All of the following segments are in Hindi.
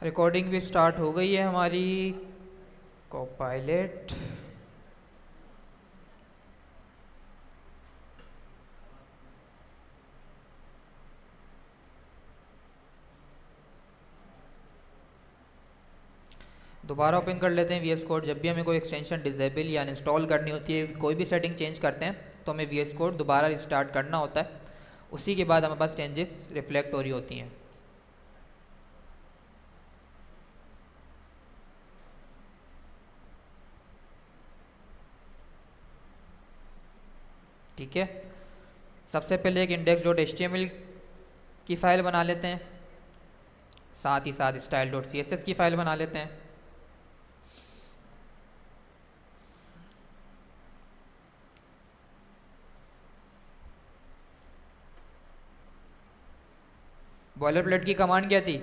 रिकॉर्डिंग भी स्टार्ट हो गई है हमारी। कोपायलट दोबारा ओपन कर लेते हैं वीएस कोड। जब भी हमें कोई एक्सटेंशन डिसेबल या इंस्टॉल करनी होती है, कोई भी सेटिंग चेंज करते हैं तो हमें वीएस कोड दोबारा रिस्टार्ट करना होता है। उसी के बाद हमारे पास चेंजेस रिफ्लेक्ट हो रही होती हैं। ठीक है, सबसे पहले एक index.html की फ़ाइल बना लेते हैं, साथ ही साथ style.css की फ़ाइल बना लेते हैं। बॉयलर प्लेट की कमांड क्या थी?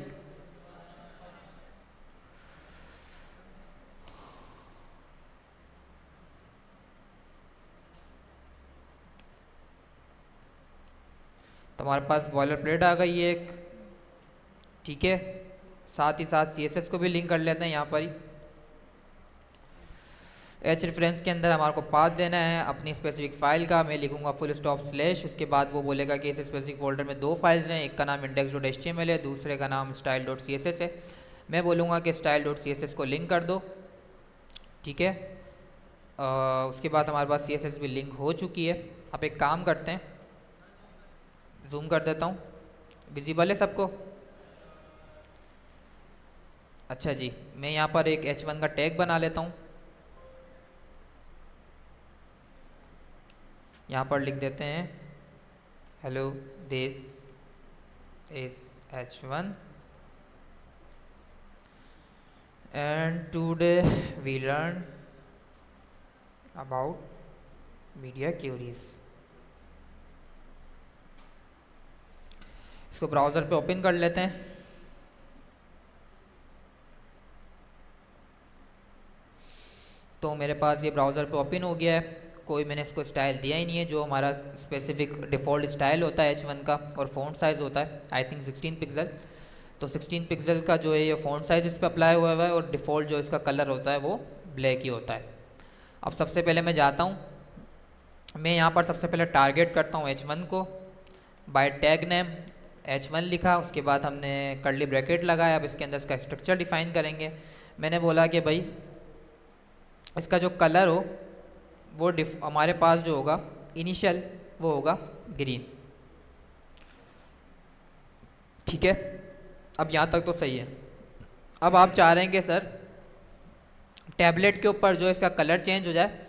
तो हमारे पास बॉयलर प्लेट आ गई है एक। ठीक है, साथ ही साथ CSS को भी लिंक कर लेते हैं यहाँ पर ही। एच रेफरेंस के अंदर हमारे को पाथ देना है अपनी स्पेसिफिक फ़ाइल का। मैं लिखूंगा फुल स्टॉप स्लैश, उसके बाद वो बोलेगा कि इस स्पेसिफिक फोल्डर में दो फाइल्स हैं, एक का नाम index.html है, दूसरे का नाम style.css है। मैं बोलूँगा कि style.css को लिंक कर दो। ठीक है, उसके बाद हमारे पास CSS भी लिंक हो चुकी है। अब एक काम करते हैं, जूम कर देता हूँ, विजिबल है सबको? अच्छा जी, मैं यहाँ पर एक h1 का टैग बना लेता हूँ। यहाँ पर लिख देते हैं hello this is h1 and today we learn about media queries। इसको ब्राउज़र पे ओपन कर लेते हैं। तो मेरे पास ये ब्राउज़र पे ओपन हो गया है। कोई मैंने इसको स्टाइल दिया ही नहीं है, जो हमारा स्पेसिफिक डिफ़ॉल्ट स्टाइल होता है h1 का, और फ़ॉन्ट साइज़ होता है आई थिंक 16 पिक्सल। तो 16 पिक्सल का जो है ये फ़ॉन्ट साइज़ इस पर अप्लाई हुआ है, और डिफ़ॉल्ट जो इसका कलर होता है वो ब्लैक ही होता है। अब सबसे पहले मैं जाता हूँ, मैं यहाँ पर सबसे पहले टारगेट करता हूँ h1 को। बाय टैग नेम h1 लिखा, उसके बाद हमने कर्ली ब्रैकेट लगाया। अब इसके अंदर इसका स्ट्रक्चर डिफाइन करेंगे। मैंने बोला कि भाई इसका जो कलर हो वो हमारे पास जो होगा इनिशियल वो होगा ग्रीन। ठीक है, अब यहाँ तक तो सही है। अब आप चाह रहे हैं कि सर टैबलेट के ऊपर जो इसका कलर चेंज हो जाए,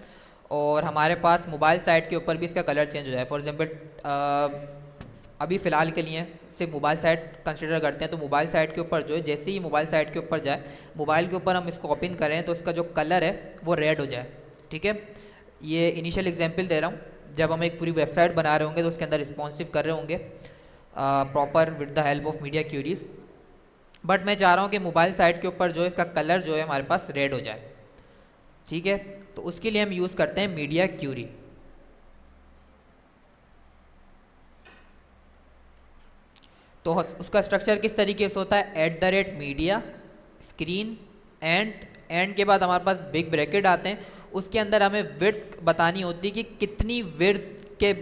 और हमारे पास मोबाइल साइट के ऊपर भी इसका कलर चेंज हो जाए। फॉर एग्जांपल अभी फ़िलहाल के लिए सिर्फ मोबाइल साइट कंसिडर करते हैं, तो मोबाइल साइट के ऊपर जो है, जैसे ही मोबाइल साइट के ऊपर जाए, मोबाइल के ऊपर हम इसको ओपन करें तो इसका जो कलर है वो रेड हो जाए। ठीक है, ये इनिशियल एग्जांपल दे रहा हूँ। जब हम एक पूरी वेबसाइट बना रहे होंगे तो उसके अंदर रिस्पॉन्सिव कर रहे होंगे proper with the help of media queries, but मैं चाह रहा हूँ कि मोबाइल साइट के ऊपर जो है इसका कलर जो है हमारे पास रेड हो जाए। ठीक है, तो उसके लिए हम यूज़ करते हैं मीडिया क्यूरी। तो उसका स्ट्रक्चर किस तरीके से होता है, @मीडिया स्क्रीन एंड के बाद हमारे पास बिग ब्रैकेट आते हैं। उसके अंदर हमें विड्थ बतानी होती है कि कितनी विड्थ के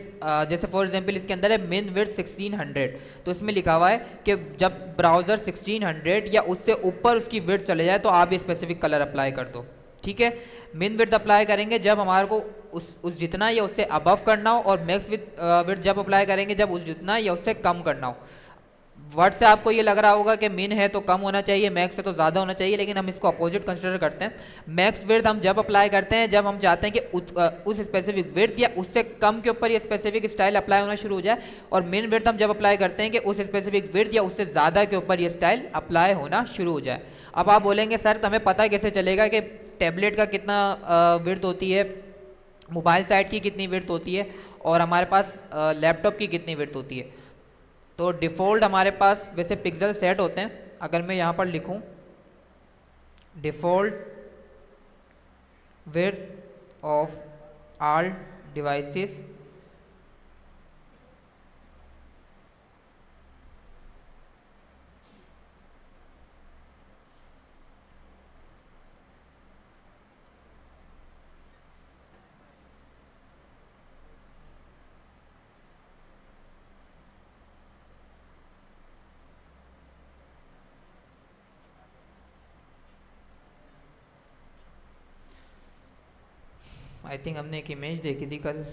जैसे फॉर एग्जांपल इसके अंदर है मिन विड्थ 1600, तो इसमें लिखा हुआ है कि जब ब्राउज़र 1600 या उससे ऊपर उसकी विड्थ चले जाए तो आप ये स्पेसिफिक कलर अप्लाई कर दो। ठीक है, मिन विड्थ अप्लाई करेंगे जब हमारे को उस जितना या उससे अबव करना हो, और मैक्स विड्थ जब अप्लाई करेंगे जब उस जितना या उससे कम करना हो। वर्ड से आपको ये लग रहा होगा कि मिन है तो कम होना चाहिए, मैक्स है तो ज़्यादा होना चाहिए, लेकिन हम इसको अपोजिट कंसिडर करते हैं। मैक्स विड्थ हम जब अप्लाई करते हैं जब हम चाहते हैं कि उस स्पेसिफिक विड्थ या उससे कम के ऊपर ये स्पेसिफिक स्टाइल अप्लाई होना शुरू हो जाए, और मिन विड्थ हम जब अप्लाई करते हैं कि उस स्पेसिफिक विड्थ या उससे ज़्यादा के ऊपर ये स्टाइल अप्लाई होना शुरू हो जाए। अब आप बोलेंगे सर तो हमें पता कैसे चलेगा कि टैबलेट का कितना विड्थ होती है, मोबाइल साइट की कितनी विड्थ होती है, और हमारे पास लैपटॉप की कितनी विड्थ होती है? तो डिफ़ॉल्ट हमारे पास वैसे पिक्सल सेट होते हैं। अगर मैं यहाँ पर लिखूँ default width of all devices I think हमने एक इमेज देखी थी कल।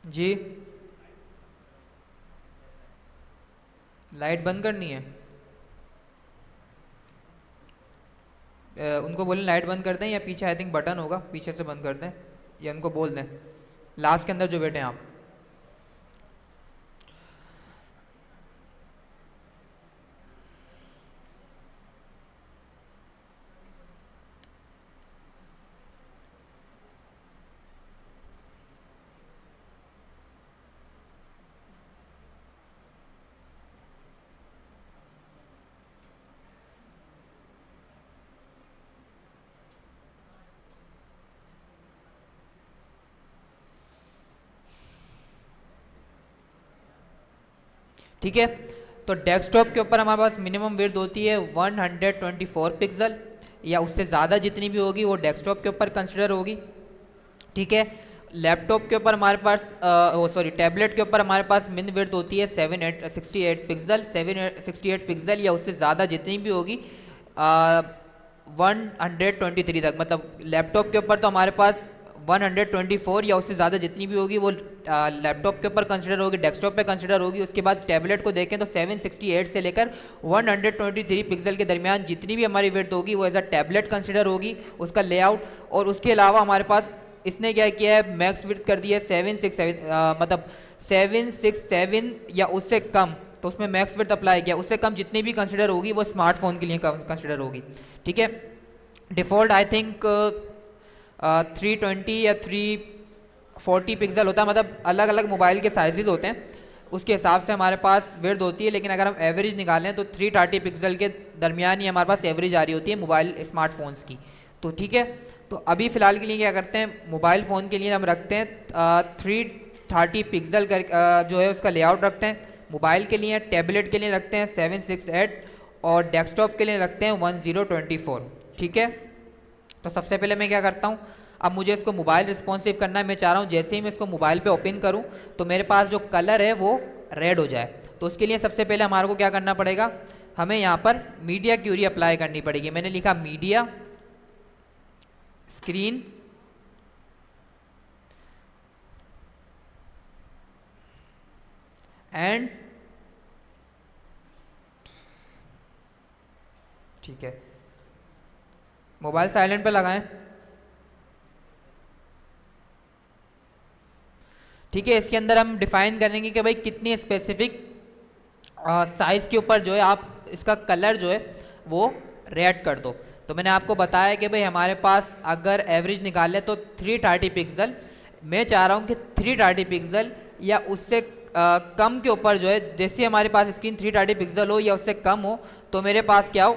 जी, लाइट बंद करनी है। उनको बोलें लाइट बंद कर दें, या पीछे आई थिंक बटन होगा, पीछे से बंद कर दें, या उनको बोल दें लास्ट के अंदर जो बैठे हैं आप। ठीक है, तो डेस्कटॉप के ऊपर हमारे पास मिनिमम विड्थ होती है 124 पिक्सल, या उससे ज़्यादा जितनी भी होगी वो डेस्कटॉप के ऊपर कंसिडर होगी। ठीक है, लैपटॉप के ऊपर हमारे पास टैबलेट के ऊपर हमारे पास मिन विड्थ होती है 768 पिक्सल, 768 पिक्सल या उससे ज़्यादा जितनी भी होगी 123 तक। मतलब लैपटॉप के ऊपर तो हमारे पास 124 या उससे ज़्यादा जितनी भी होगी वो लैपटॉप के ऊपर कंसिडर होगी, डेस्कटॉप पे कंसिडर होगी। उसके बाद टैबलेट को देखें तो 768 से लेकर 123 पिक्सल के दरमियान जितनी भी हमारी विड्थ होगी वो एज अ टैबलेट कंसिडर होगी, उसका लेआउट। और उसके अलावा हमारे पास इसने क्या किया है, मैक्स विड्थ कर दिया है 767, मतलब 767 या उससे कम, तो उसमें मैक्स विड्थ अप्लाई किया। उससे कम जितनी भी कंसिडर होगी वो स्मार्टफोन के लिए कंसिडर होगी। ठीक है, डिफ़ॉल्ट आई थिंक 320 या 340 पिक्सल होता है, मतलब अलग अलग मोबाइल के साइजेस होते हैं, उसके हिसाब से हमारे पास विड्थ होती है। लेकिन अगर हम एवरेज निकालें तो 330 पिक्सल के दरमियान ही हमारे पास एवरेज आ रही होती है मोबाइल स्मार्टफोन्स की। तो ठीक है, तो अभी फ़िलहाल के लिए क्या करते हैं, मोबाइल फ़ोन के लिए हम रखते हैं 330 पिक्सल कर जो है उसका लेआउट रखते हैं। मोबाइल के लिए, टैबलेट के लिए रखते हैं 768 और डेस्कटॉप के लिए रखते हैं 1024। ठीक है, तो सबसे पहले मैं क्या करता हूँ, अब मुझे इसको मोबाइल रिस्पॉन्सिव करना है। मैं चाह रहा हूँ जैसे ही मैं इसको मोबाइल पे ओपन करूँ तो मेरे पास जो कलर है वो रेड हो जाए। तो उसके लिए सबसे पहले हमारे को क्या करना पड़ेगा, हमें यहाँ पर मीडिया क्यूरी अप्लाई करनी पड़ेगी। मैंने लिखा मीडिया स्क्रीन एंड, ठीक है, मोबाइल साइलेंट पे लगाएं। ठीक है, इसके अंदर हम डिफाइन करेंगे कि भाई कितनी स्पेसिफिक साइज़ के ऊपर जो है आप इसका कलर जो है वो रेड कर दो। तो मैंने आपको बताया कि भाई हमारे पास अगर एवरेज निकाले तो 330 पिक्सल, मैं चाह रहा हूँ कि 330 पिक्सल या उससे कम के ऊपर जो है, जैसे हमारे पास स्क्रीन 330 पिक्सल हो या उससे कम हो तो मेरे पास क्या हो,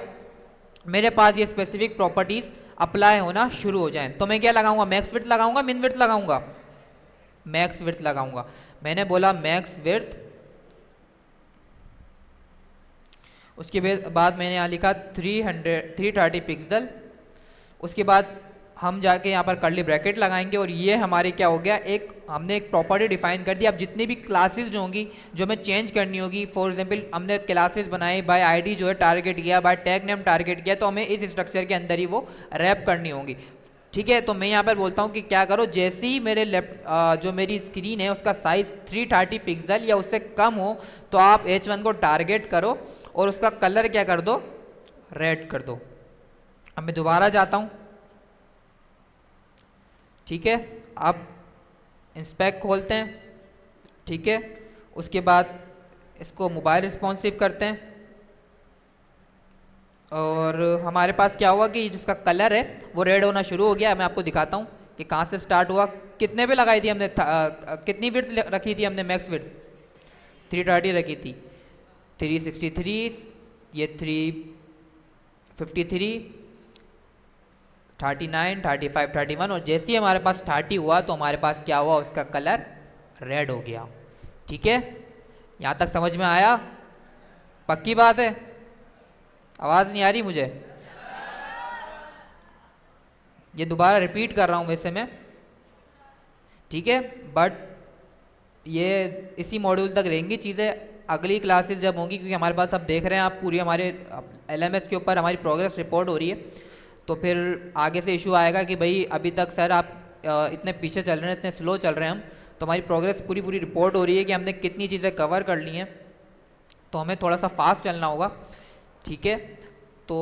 मेरे पास ये स्पेसिफिक प्रॉपर्टीज़ अप्लाई होना शुरू हो जाएं। तो मैं क्या लगाऊंगा, मैक्स विड्थ लगाऊंगा, मिन विड्थ लगाऊंगा, मैक्स विड्थ लगाऊंगा। मैंने बोला मैक्स विड्थ, उसके बाद मैंने यहाँ लिखा 330 पिक्सल। उसके बाद हम जाके यहाँ पर कर्ली ब्रैकेट लगाएंगे और ये हमारे क्या हो गया, एक हमने एक प्रॉपर्टी डिफाइन कर दी। अब जितनी भी क्लासेस जो होंगी जो हमें चेंज करनी होगी, फॉर एग्जांपल हमने क्लासेस बनाई, बाय आईडी जो है टारगेट किया, बाय टैग नेम टारगेट किया, तो हमें इस स्ट्रक्चर के अंदर ही वो रैप करनी होगी। ठीक है, तो मैं यहाँ पर बोलता हूँ कि क्या करो, जैसे ही मेरे जो मेरी स्क्रीन है उसका साइज़ 330 पिक्सल या उससे कम हो तो आप H1 को टारगेट करो और उसका कलर क्या कर दो, रेड कर दो। अब मैं दोबारा जाता हूँ। ठीक है, अब इंस्पेक्ट खोलते हैं। ठीक है, उसके बाद इसको मोबाइल रिस्पॉन्सिव करते हैं और हमारे पास क्या हुआ कि जिसका कलर है वो रेड होना शुरू हो गया। मैं आपको दिखाता हूँ कि कहाँ से स्टार्ट हुआ, कितने पे लगाई थी हमने, कितनी विड्थ रखी थी हमने, मैक्स विड्थ 330 रखी थी, 363, ये 353, 39, 35, 31, और जैसे ही हमारे पास 30 हुआ तो हमारे पास क्या हुआ, उसका कलर रेड हो गया। ठीक है, यहाँ तक समझ में आया, पक्की बात है। आवाज़ नहीं आ रही मुझे? ये दोबारा रिपीट कर रहा हूँ वैसे मैं, ठीक है, बट ये इसी मॉड्यूल तक रहेंगी चीज़ें। अगली क्लासेस जब होंगी, क्योंकि हमारे पास अब देख रहे हैं आप पूरी हमारे एलएमएस के ऊपर हमारी प्रोग्रेस रिपोर्ट हो रही है, तो फिर आगे से इशू आएगा कि भाई अभी तक सर आप इतने पीछे चल रहे हैं, इतने स्लो चल रहे हैं हम, तो हमारी प्रोग्रेस पूरी पूरी रिपोर्ट हो रही है कि हमने कितनी चीज़ें कवर कर ली हैं, तो हमें थोड़ा सा फास्ट चलना होगा, ठीक है। तो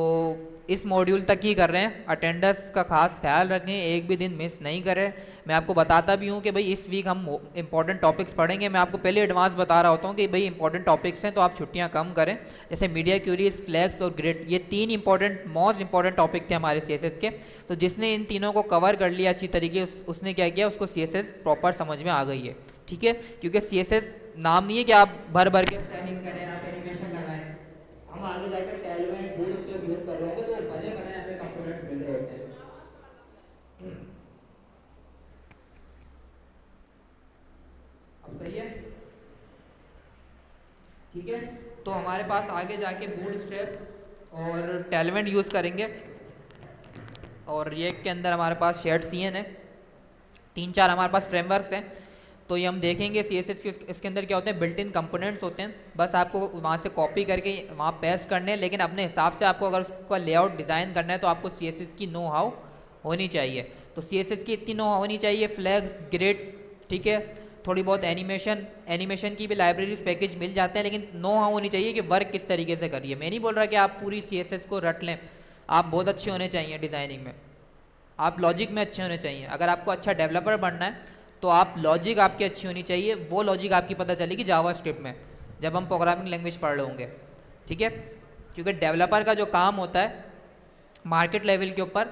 इस मॉड्यूल तक ही कर रहे हैं, अटेंडेंस का खास ख्याल रखें, एक भी दिन मिस नहीं करें। मैं आपको बताता भी हूँ कि भाई इस वीक हम इंपॉर्टेंट टॉपिक्स पढ़ेंगे, मैं आपको पहले एडवांस बता रहा होता हूँ कि भाई इंपॉर्टेंट टॉपिक्स हैं तो आप छुट्टियाँ कम करें। जैसे मीडिया क्यूरीज, फ्लैग्स और ग्रिड, ये तीन इंपॉर्टेंट मोस्ट इंपॉर्टेंट टॉपिक थे हमारे सीएसएस के, तो जिसने इन तीनों को कवर कर लिया अच्छी तरीके, उसने क्या किया, उसको सीएसएस प्रॉपर समझ में आ गई है, ठीक है। क्योंकि सीएसएस नाम नहीं है कि आप भर भर के प्लानिंग करें, आप एनिमेशन लगाएं, हम आगे जाकर टैलमेंट बूस्ट जब यूज़ कर रहे होंगे तो बने बनाए ऐसे कंपोनेंट्स मिल रहे होते हैं। अब सही है, ठीक है। तो हमारे पास आगे जाके बूट स्ट्रैप और टैलमेंट यूज़ करेंगे, और रिएक्ट के अंदर हमारे पास शेड सीएन है, तीन चार हमारे पास फ्रेमवर्क्स हैं। तो ये हम देखेंगे सीएसएस के, इसके अंदर क्या होते हैं, बिल्ट इन कंपोनेंट्स होते हैं, बस आपको वहाँ से कॉपी करके वहाँ पेस्ट करने हैं, लेकिन अपने हिसाब से आपको अगर उसका लेआउट डिज़ाइन करना है तो आपको सीएसएस की नो हाउ होनी चाहिए। तो सीएसएस की इतनी नो हाउ होनी चाहिए, फ्लैग्स, ग्रिड, ठीक है, थोड़ी बहुत एनिमेशन की भी लाइब्रेरीज पैकेज मिल जाते हैं, लेकिन नो हाउ होनी चाहिए कि वर्क किस तरीके से करिए। मैं नहीं बोल रहा कि आप पूरी सीएसएस को रट लें, आप बहुत अच्छे होने चाहिए डिज़ाइनिंग में, आप लॉजिक में अच्छे होने चाहिए। अगर आपको अच्छा डेवलपर बनना है तो आप लॉजिक आपकी अच्छी होनी चाहिए, वो लॉजिक आपकी पता चलेगी जावा स्क्रिप्ट में जब हम प्रोग्रामिंग लैंग्वेज पढ़ रहे होंगे, ठीक है। क्योंकि डेवलपर का जो काम होता है मार्केट लेवल के ऊपर,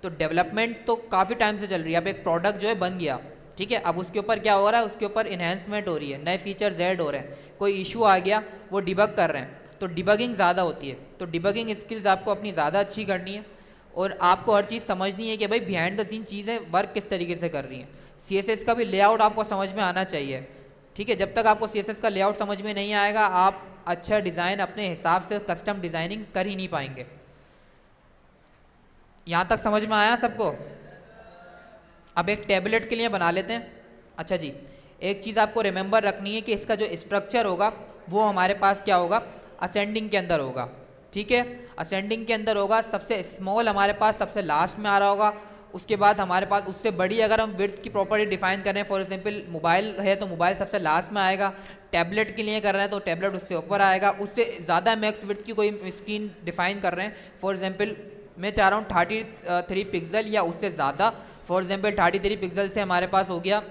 तो डेवलपमेंट तो काफ़ी टाइम से चल रही है, अब एक प्रोडक्ट जो है बन गया, ठीक है, अब उसके ऊपर क्या हो रहा है, उसके ऊपर इन्हेंसमेंट हो रही है, नए फीचर्स ऐड हो रहे हैं, कोई इशू आ गया वो डिबग कर रहे हैं, तो डिबगिंग ज़्यादा होती है, तो डिबगिंग स्किल्स आपको अपनी ज़्यादा अच्छी करनी है, और आपको हर चीज़ समझनी है कि भाई बिहाइंड द सीन चीज़ें वर्क किस तरीके से कर रही हैं। सीएसएस का भी लेआउट आपको समझ में आना चाहिए, ठीक है। जब तक आपको सीएसएस का लेआउट समझ में नहीं आएगा, आप अच्छा डिज़ाइन अपने हिसाब से कस्टम डिज़ाइनिंग कर ही नहीं पाएंगे। यहाँ तक समझ में आया सबको? अब एक टैबलेट के लिए बना लेते हैं। अच्छा जी, एक चीज़ आपको रिमेंबर रखनी है कि इसका जो स्ट्रक्चर होगा वो हमारे पास क्या होगा, असेंडिंग के अंदर होगा, ठीक है। असेंडिंग के अंदर होगा, सबसे स्मॉल हमारे पास सबसे लास्ट में आ रहा होगा, उसके बाद हमारे पास उससे बड़ी अगर हम विड्थ की प्रॉपर्टी डिफाइन करें, फॉर एग्जांपल मोबाइल है तो मोबाइल सबसे लास्ट में आएगा, टैबलेट के लिए कर रहे हैं तो टैबलेट उससे ऊपर आएगा, उससे ज़्यादा मैक्स विड्थ की कोई स्क्रीन डिफाइन कर रहे हैं, फॉर एग्जांपल मैं चाह रहा हूँ 33 पिक्सल या उससे ज़्यादा, फॉर एग्जांपल 33 पिक्सल से हमारे पास हो गया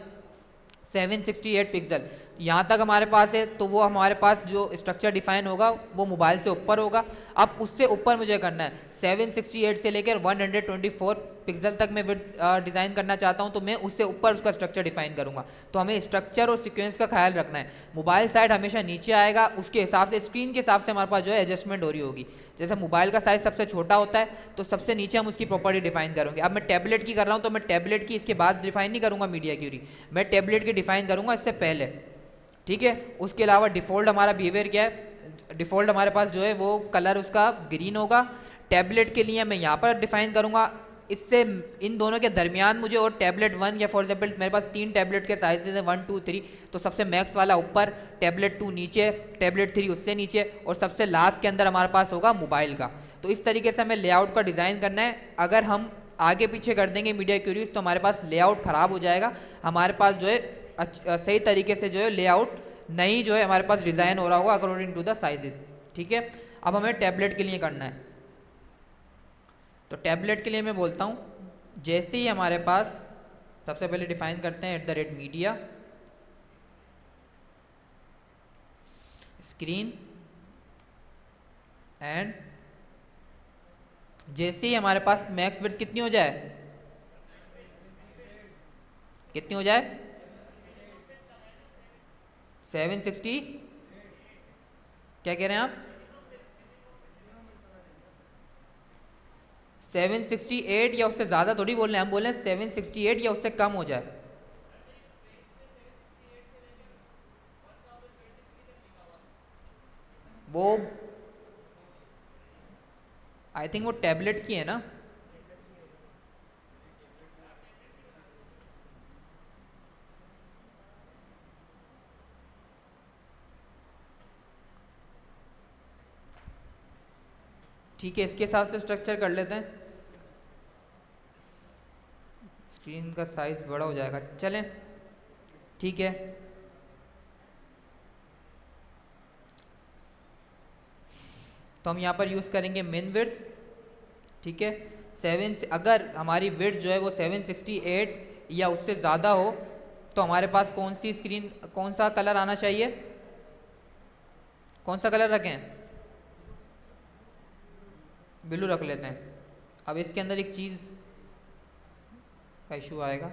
768 पिक्सल, यहाँ तक हमारे पास है, तो वो हमारे पास जो स्ट्रक्चर डिफाइन होगा वो मोबाइल से ऊपर होगा। अब उससे ऊपर मुझे करना है 768 से लेकर 124 पिक्सल तक मैं डिज़ाइन करना चाहता हूँ, तो मैं उससे ऊपर उसका स्ट्रक्चर डिफाइन करूँगा। तो हमें स्ट्रक्चर और सीक्वेंस का ख्याल रखना है। मोबाइल साइड हमेशा नीचे आएगा, उसके हिसाब से स्क्रीन के हिसाब से हमारे पास जो है एडजस्टमेंट हो रही होगी। जैसे मोबाइल का साइज़ सबसे छोटा होता है तो सबसे नीचे हम उसकी प्रॉपर्टी डिफाइन करेंगे। अब मैं टैबलेट की कर रहा हूँ तो मैं टैबलेट की इसके बाद डिफाइन नहीं करूँगा मीडिया क्यूरी, मैं टैबलेट की डिफाइन करूँगा इससे पहले, ठीक है। उसके अलावा डिफ़ॉल्ट हमारा बिहेवियर क्या है, डिफ़ॉल्ट हमारे पास जो है वो कलर उसका ग्रीन होगा। टैबलेट के लिए मैं यहाँ पर डिफाइन करूँगा, इससे इन दोनों के दरमियान मुझे और टैबलेट 1 या फॉर एग्जांपल मेरे पास 3 टैबलेट के साइज हैं 1 2 3, तो सबसे मैक्स वाला ऊपर, टैबलेट 2 नीचे, टैबलेट 3 उससे नीचे, और सबसे लास्ट के अंदर हमारे पास होगा मोबाइल का। तो इस तरीके से हमें लेआउट का डिज़ाइन करना है। अगर हम आगे पीछे कर देंगे मीडिया क्यूरीज तो हमारे पास लेआउट ख़राब हो जाएगा, हमारे पास जो है सही तरीके से जो है लेआउट नहीं जो है हमारे पास डिज़ाइन हो रहा होगा अकॉर्डिंग टू द साइजेस, ठीक है। अब हमें टैबलेट के लिए करना है, तो टैबलेट के लिए मैं बोलता हूँ जैसे ही हमारे पास सबसे पहले डिफाइन करते हैं @media स्क्रीन, एंड जैसे ही हमारे पास मैक्स विड्थ कितनी हो जाए, कितनी हो जाए 760, क्या कह रहे हैं आप 768 या उससे ज़्यादा थोड़ी बोल रहे हैं, हम बोल रहे हैं 768 या उससे कम हो जाए। वो आई थिंक वो टैबलेट की है ना। ठीक है, इसके हिसाब से स्ट्रक्चर कर लेते हैं। स्क्रीन का साइज बड़ा हो जाएगा, चलें ठीक है। तो हम यहाँ पर यूज़ करेंगे मिन विड्थ, ठीक है। अगर हमारी विड्थ जो है वो 768 या उससे ज़्यादा हो तो हमारे पास कौन सी स्क्रीन, कौन सा कलर आना चाहिए, कौन सा कलर रखें? ब्लू रख लेते हैं। अब इसके अंदर एक चीज़ का इशू आएगा।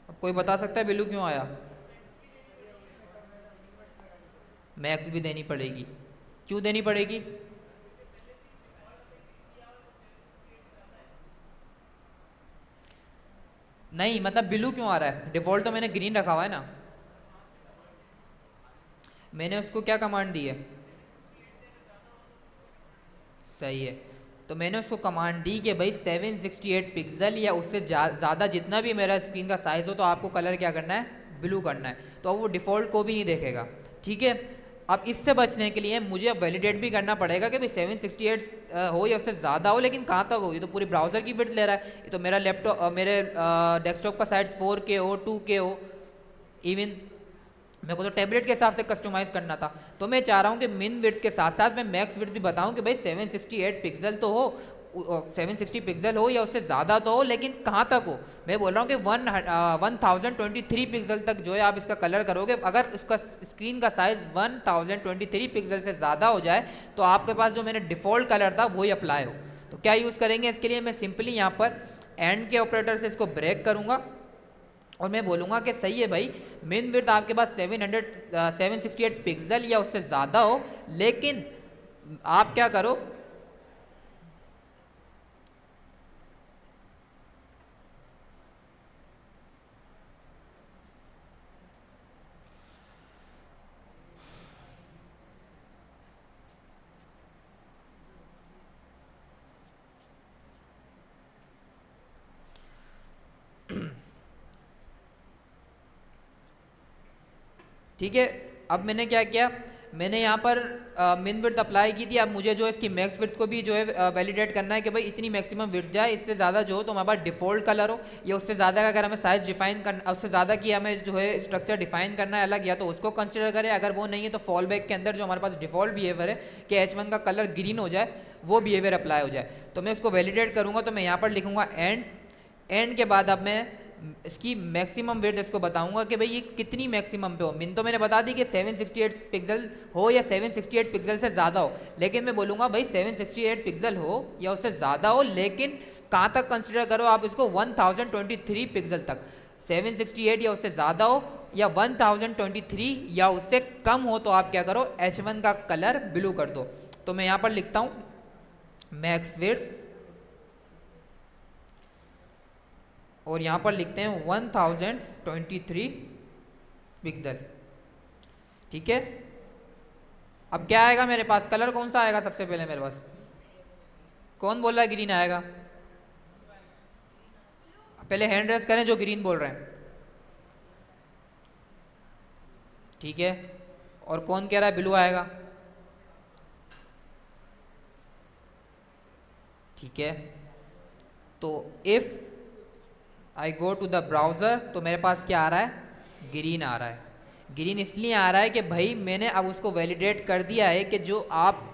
अब कोई बता सकता है ब्लू क्यों आया? मैक्स भी देनी पड़ेगी। क्यों देनी पड़ेगी? नहीं मतलब ब्लू क्यों आ रहा है? डिफॉल्ट तो मैंने ग्रीन रखा हुआ है ना। मैंने उसको क्या कमांड दी है? सही है, तो मैंने उसको कमांड दी कि भाई 768 पिक्सल या उससे ज़्यादा जितना भी मेरा स्क्रीन का साइज़ हो तो आपको कलर क्या करना है? ब्लू करना है। तो अब वो डिफ़ॉल्ट को भी नहीं देखेगा, ठीक है। अब इससे बचने के लिए मुझे अब वैलिडेट भी करना पड़ेगा कि भाई 768 हो या उससे ज़्यादा हो, लेकिन कहाँ तक हो? ये तो पूरी ब्राउज़र की विड्थ ले रहा है। ये तो मेरा लैपटॉप, मेरे डेस्कटॉप का साइज 4K हो, 2K हो, इवन मेरे को तो टैबलेट के हिसाब से कस्टमाइज़ करना था। तो मैं चाह रहा हूँ कि मिन विड्थ के साथ साथ मैं मैक्स विड्थ भी बताऊँ कि भाई 768 पिक्सल तो हो, 760 पिक्सल हो या उससे ज़्यादा तो हो, लेकिन कहाँ तक हो? मैं बोल रहा हूँ कि 1023 पिक्सल तक जो है आप इसका कलर करोगे। अगर उसका स्क्रीन का साइज़ 1023 पिक्सल से ज़्यादा हो जाए तो आपके पास जो मैंने डिफ़ॉल्ट कलर था वही अप्लाई हो। तो क्या यूज़ करेंगे इसके लिए? मैं सिंपली यहाँ पर एंड के ऑपरेटर से इसको ब्रेक करूँगा और मैं बोलूँगा कि सही है भाई, मिन विड्थ आपके पास 768 पिक्सल या उससे ज़्यादा हो, लेकिन आप क्या करो, ठीक है। अब मैंने क्या किया, मैंने यहाँ पर मिन विड्थ अप्लाई की थी। अब मुझे जो है इसकी मैक्स विड्थ को भी जो है वैलिडेट करना है कि भाई इतनी मैक्सिमम विड्थ जाए, इससे ज़्यादा जो हो तो हमारे पास डिफ़ॉल्ट कलर हो, या उससे ज़्यादा का अगर हमें साइज़ डिफाइन करना, उससे ज़्यादा की हमें जो है स्ट्रक्चर डिफाइन करना है अलग, या तो उसको कंसिडर करें। अगर वो नहीं है तो फॉल बैक के अंदर जो हमारे पास डिफ़ॉल्ट बिहेवियर है कि H1 का कलर ग्रीन हो जाए, वो बिहेवियर अप्लाई हो जाए। तो मैं उसको वैलिडेट करूँगा, तो मैं यहाँ पर लिखूँगा एंड के बाद अब मैं इसकी मैक्सिमम विड्थ इसको बताऊंगा कि भाई ये कितनी मैक्सिमम पे हो। मिन तो मैंने बता दी कि 768 पिक्सल हो या 768 पिक्सल से ज़्यादा हो, लेकिन मैं बोलूँगा भाई 768 पिक्सल हो या उससे ज़्यादा हो, लेकिन कहाँ तक कंसिडर करो आप इसको? 1023 पिक्सल तक। 768 या उससे ज़्यादा हो या 1023 या उससे कम हो तो आप क्या करो? H1 का कलर ब्लू कर दो। तो मैं यहाँ पर लिखता हूँ मैक्स विड्थ और यहाँ पर लिखते हैं 1023 पिक्सल, ठीक है। अब क्या आएगा मेरे पास? कलर कौन सा आएगा सबसे पहले मेरे पास? कौन बोल रहा है ग्रीन आएगा? पहले हैंड रेस करें जो ग्रीन बोल रहे हैं, ठीक है। और कौन कह रहा है ब्लू आएगा? ठीक है। तो if I go to the browser तो मेरे पास क्या आ रहा है? ग्रीन आ रहा है। ग्रीन इसलिए आ रहा है कि भाई मैंने अब उसको वैलिडेट कर दिया है कि जो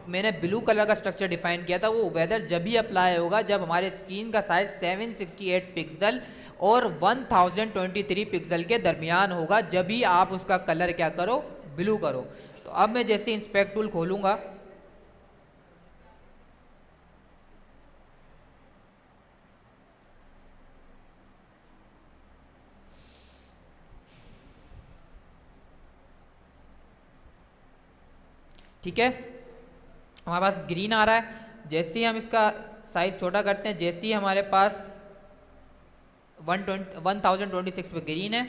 मैंने ब्लू कलर का स्ट्रक्चर डिफाइन किया था वो वेदर जब ही अप्लाई होगा जब हमारे स्क्रीन का साइज 768 पिक्सल और 1023 पिक्सल के दरमियान होगा, जब ही आप उसका कलर क्या करो? ब्लू करो। तो अब मैं जैसे इंस्पेक्ट टूल खोलूँगा, ठीक है, हमारे पास ग्रीन आ रहा है। जैसे ही हम इसका साइज़ छोटा करते हैं, जैसे ही हमारे पास 1026 पे ग्रीन है,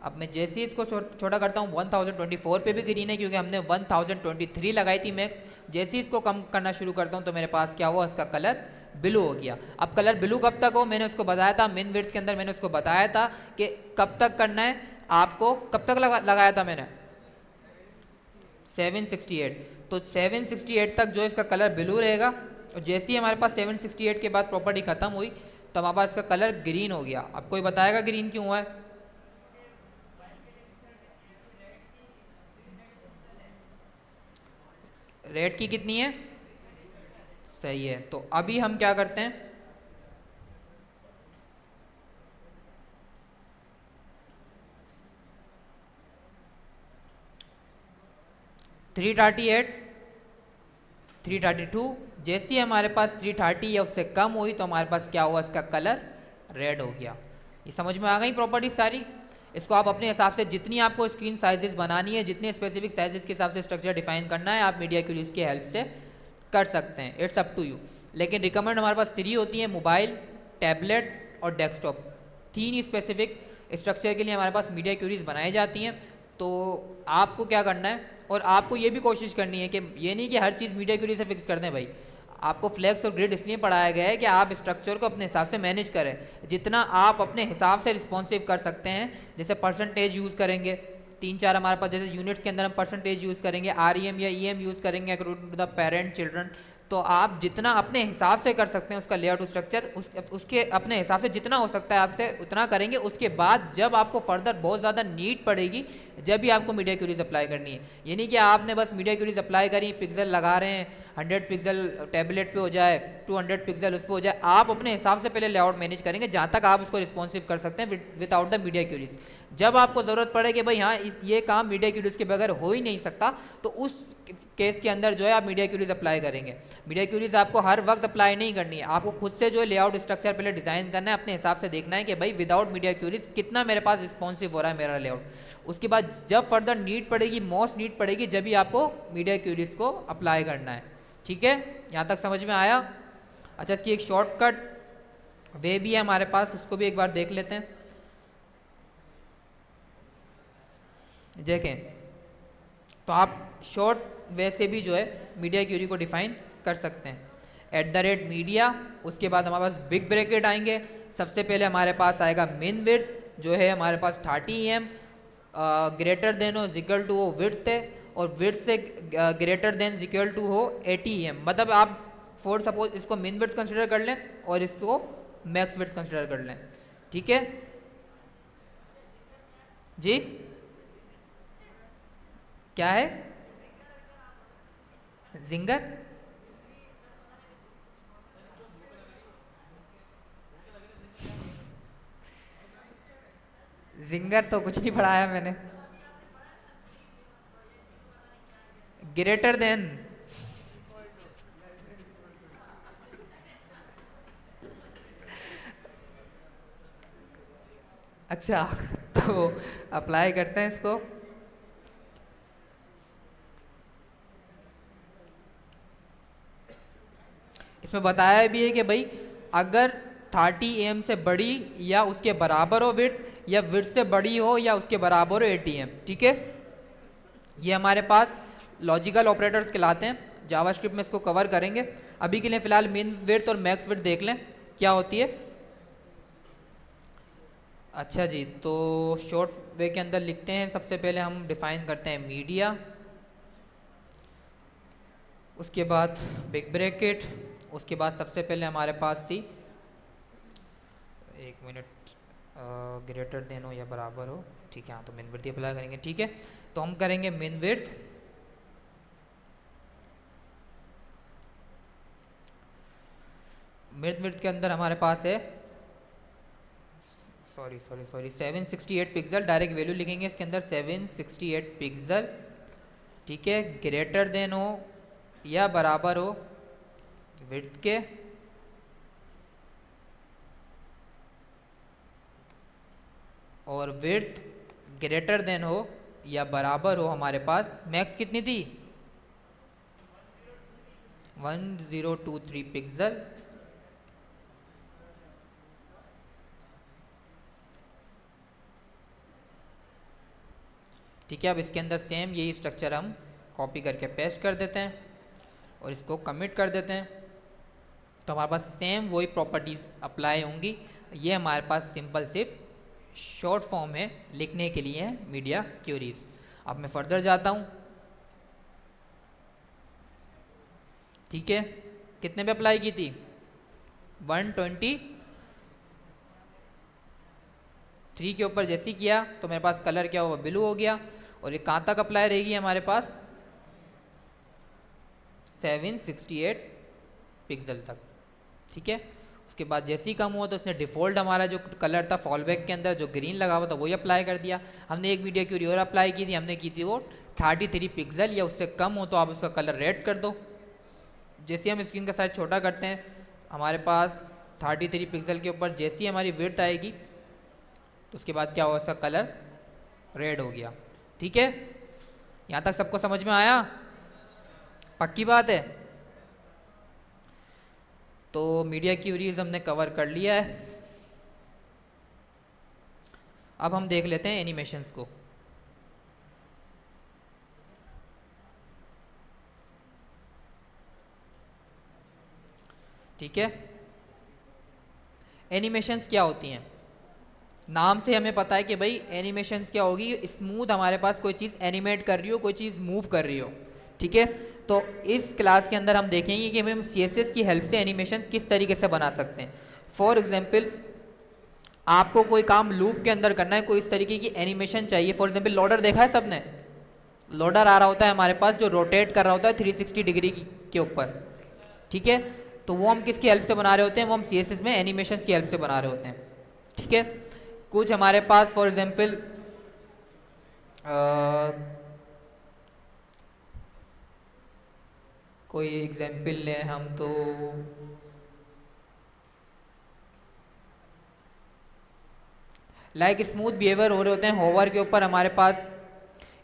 अब मैं जैसे ही इसको छोटा करता हूँ 1024 पे भी ग्रीन है क्योंकि हमने 1023 लगाई थी मैक्स। जैसे ही इसको कम करना शुरू करता हूँ तो मेरे पास क्या हुआ, इसका कलर ब्लू हो गया। अब कलर ब्लू कब तक हो, मैंने उसको बताया था मिन विड्थ के अंदर, मैंने उसको बताया था कि कब तक करना है आपको, कब तक लगाया था मैंने 768। तो 768 तक जो इसका कलर ब्लू रहेगा, और जैसे ही हमारे पास 768 के बाद प्रॉपर्टी खत्म हुई तो हमारे पास इसका कलर ग्रीन हो गया। अब कोई बताएगा ग्रीन क्यों हुआ है? रेड की कितनी है? सही है। तो अभी हम क्या करते हैं, थ्री 332, जैसे ही हमारे पास 330 या उससे कम हुई तो हमारे पास क्या हुआ, इसका कलर रेड हो गया। ये समझ में आ गई प्रॉपर्टी सारी। इसको आप अपने हिसाब से, जितनी आपको स्क्रीन साइजेस बनानी है, जितने स्पेसिफिक साइजेस के हिसाब से स्ट्रक्चर डिफाइन करना है, आप मीडिया क्यूरीज की हेल्प से कर सकते हैं। It's up to you. लेकिन रिकमेंड हमारे पास 3 होती है, मोबाइल, टैबलेट और डेस्कटॉप। 3 ही स्पेसिफिक स्ट्रक्चर के लिए हमारे पास मीडिया क्यूरीज बनाई जाती हैं। तो आपको क्या करना है, और आपको ये भी कोशिश करनी है कि ये नहीं कि हर चीज़ मीडिया क्यूरी से फिक्स कर दें भाई। आपको फ्लेक्स और ग्रिड इसलिए पढ़ाया गया है कि आप स्ट्रक्चर को अपने हिसाब से मैनेज करें, जितना आप अपने हिसाब से रिस्पॉन्सिव कर सकते हैं। जैसे परसेंटेज यूज़ करेंगे, 3-4 हमारे पास, जैसे यूनिट्स के अंदर हम परसेंटेज यूज़ करेंगे, REM या EM यूज़ करेंगे according to the parent children. तो आप जितना अपने हिसाब से कर सकते हैं उसका लेआउट स्ट्रक्चर, उसके अपने हिसाब से जितना हो सकता है आपसे उतना करेंगे। उसके बाद जब आपको फर्दर बहुत ज़्यादा नीड पड़ेगी, जब भी आपको मीडिया क्यूरीज अप्लाई करनी है। ये नहीं कि आपने बस मीडिया क्यूरीज अप्लाई करी, पिक्सल लगा रहे हैं, 100 पिक्सल टैबलेट पे हो जाए, 200 पिक्सल उस पर हो जाए। आप अपने हिसाब से पहले लेआउट मैनेज करेंगे जहाँ तक आप उसको रिस्पॉन्सिव कर सकते हैं विदाउट द मीडिया क्यूरीज। जब आपको ज़रूरत पड़े कि भाई हाँ ये काम मीडिया क्यूरीज के बगैर हो ही नहीं सकता, तो उस केस के अंदर जो है आप मीडिया क्यूरीज अप्लाई करेंगे। मीडिया क्यूरीज आपको हर वक्त अप्लाई नहीं करनी है, आपको खुद से जो है लेआउट स्ट्रक्चर पहले डिज़ाइन करना है, अपने हिसाब से देखना है कि भाई विदाउट मीडिया क्यूरीज कितना मेरे पास रिस्पॉन्सिव हो रहा है मेरा लेआउट। उसके बाद जब फर्दर नीड पड़ेगी, मोस्ट नीड पड़ेगी, जब भी आपको मीडिया क्यूरीज को अप्लाई करना है। ठीक है, यहाँ तक समझ में आया? अच्छा, इसकी एक शॉर्टकट वे भी है हमारे पास, उसको भी एक बार देख लेते हैं। देखें, तो आप शॉर्ट वे से भी जो है मीडिया क्यूरी को डिफाइन कर सकते हैं। @मीडिया, उसके बाद हमारे पास बिग ब्रैकेट आएंगे। सबसे पहले हमारे पास आएगा मिन विड्थ, जो है हमारे पास 30 EM, ग्रेटर देन हो इक्वल टू हो विड्थ है, और विड्थ से ग्रेटर देन इक्वल टू हो 80 EM। मतलब आप फॉर सपोज इसको मिन विड्थ कंसिडर कर लें और इसको मैक्स विड्थ कंसिडर कर लें। ठीक है जी, क्या है जिंगर? जिंगर तो कुछ नहीं पढ़ाया मैंने। ग्रेटर देन, अच्छा तो अप्लाई करते हैं इसको। इसमें बताया भी है कि भाई अगर 30 AM से बड़ी या उसके बराबर हो विड्थ, या विड्थ से बड़ी हो या उसके बराबर हो 80 AM। ठीक है, ये हमारे पास लॉजिकल ऑपरेटर्स कहलाते हैं। जावास्क्रिप्ट में इसको कवर करेंगे। अभी के लिए फिलहाल मिन विड्थ और मैक्स विड्थ देख लें क्या होती है। अच्छा जी, तो शॉर्ट वे के अंदर लिखते हैं। सबसे पहले हम डिफाइन करते हैं मीडिया, उसके बाद बिग ब्रैकेट, उसके बाद सबसे पहले हमारे पास थी, एक मिनट, ग्रेटर देन हो या बराबर हो। ठीक है, हाँ, तो मिन विड्थ अप्लाई करेंगे। ठीक है, तो हम करेंगे मिन विड्थ, मिड विड्थ के अंदर हमारे पास है सॉरी 768 पिक्सल। डायरेक्ट वैल्यू लिखेंगे इसके अंदर 768 पिक्सल। ठीक है, ग्रेटर देन हो या बराबर हो विड्थ के, और विड्थ ग्रेटर देन हो या बराबर हो हमारे पास, मैक्स कितनी थी 1023 पिक्सल। ठीक है, अब इसके अंदर सेम यही स्ट्रक्चर हम कॉपी करके पेस्ट कर देते हैं और इसको कमिट कर देते हैं, तो हमारे पास सेम वही प्रॉपर्टीज़ अप्लाई होंगी। ये हमारे पास सिंपल सिर्फ शॉर्ट फॉर्म है लिखने के लिए है मीडिया क्यूरीज। अब मैं फर्दर जाता हूँ। ठीक है, कितने पे अप्लाई की थी? 123 के ऊपर जैसे ही किया तो मेरे पास कलर क्या हुआ? ब्लू हो गया। और ये कहाँ तक अप्लाई रहेगी हमारे पास? 768 पिक्सल तक। ठीक है, उसके बाद जैसे ही कम हुआ तो उसने डिफ़ॉल्ट हमारा जो कलर था फॉलबैक के अंदर जो ग्रीन लगा हुआ था वही अप्लाई कर दिया। हमने एक मीडिया क्यूरी और अप्लाई की थी, हमने की थी वो 33 पिक्सल या उससे कम हो तो आप उसका कलर रेड कर दो। जैसे हम स्क्रीन का साइज छोटा करते हैं हमारे पास 33 पिक्सल के ऊपर जैसी हमारी विड्थ आएगी तो उसके बाद क्या होगा? उसका कलर रेड हो गया। ठीक है, यहाँ तक सबको समझ में आया? पक्की बात है? तो मीडिया क्यूरीज हमने कवर कर लिया है। अब हम देख लेते हैं एनिमेशंस को। ठीक है, एनिमेशंस क्या होती हैं? नाम से हमें पता है कि भाई एनिमेशंस क्या होगी, स्मूथ हमारे पास कोई चीज़ एनिमेट कर रही हो, कोई चीज़ मूव कर रही हो। ठीक है, तो इस क्लास के अंदर हम देखेंगे कि हम CSS की हेल्प से एनिमेशन किस तरीके से बना सकते हैं। फॉर एग्जांपल आपको कोई काम लूप के अंदर करना है, कोई इस तरीके की एनिमेशन चाहिए। फॉर एग्जांपल लोडर देखा है सबने? लोडर आ रहा होता है हमारे पास जो रोटेट कर रहा होता है 360 डिग्री के ऊपर। ठीक है, तो वो हम किसकी हेल्प से बना रहे होते हैं? वो हम CSS में एनिमेशन की हेल्प से बना रहे होते हैं। ठीक है, कुछ हमारे पास फॉर एग्जांपल कोई एग्जांपल लें हम तो लाइक स्मूथ बिहेवियर हो रहे होते हैं होवर के ऊपर हमारे पास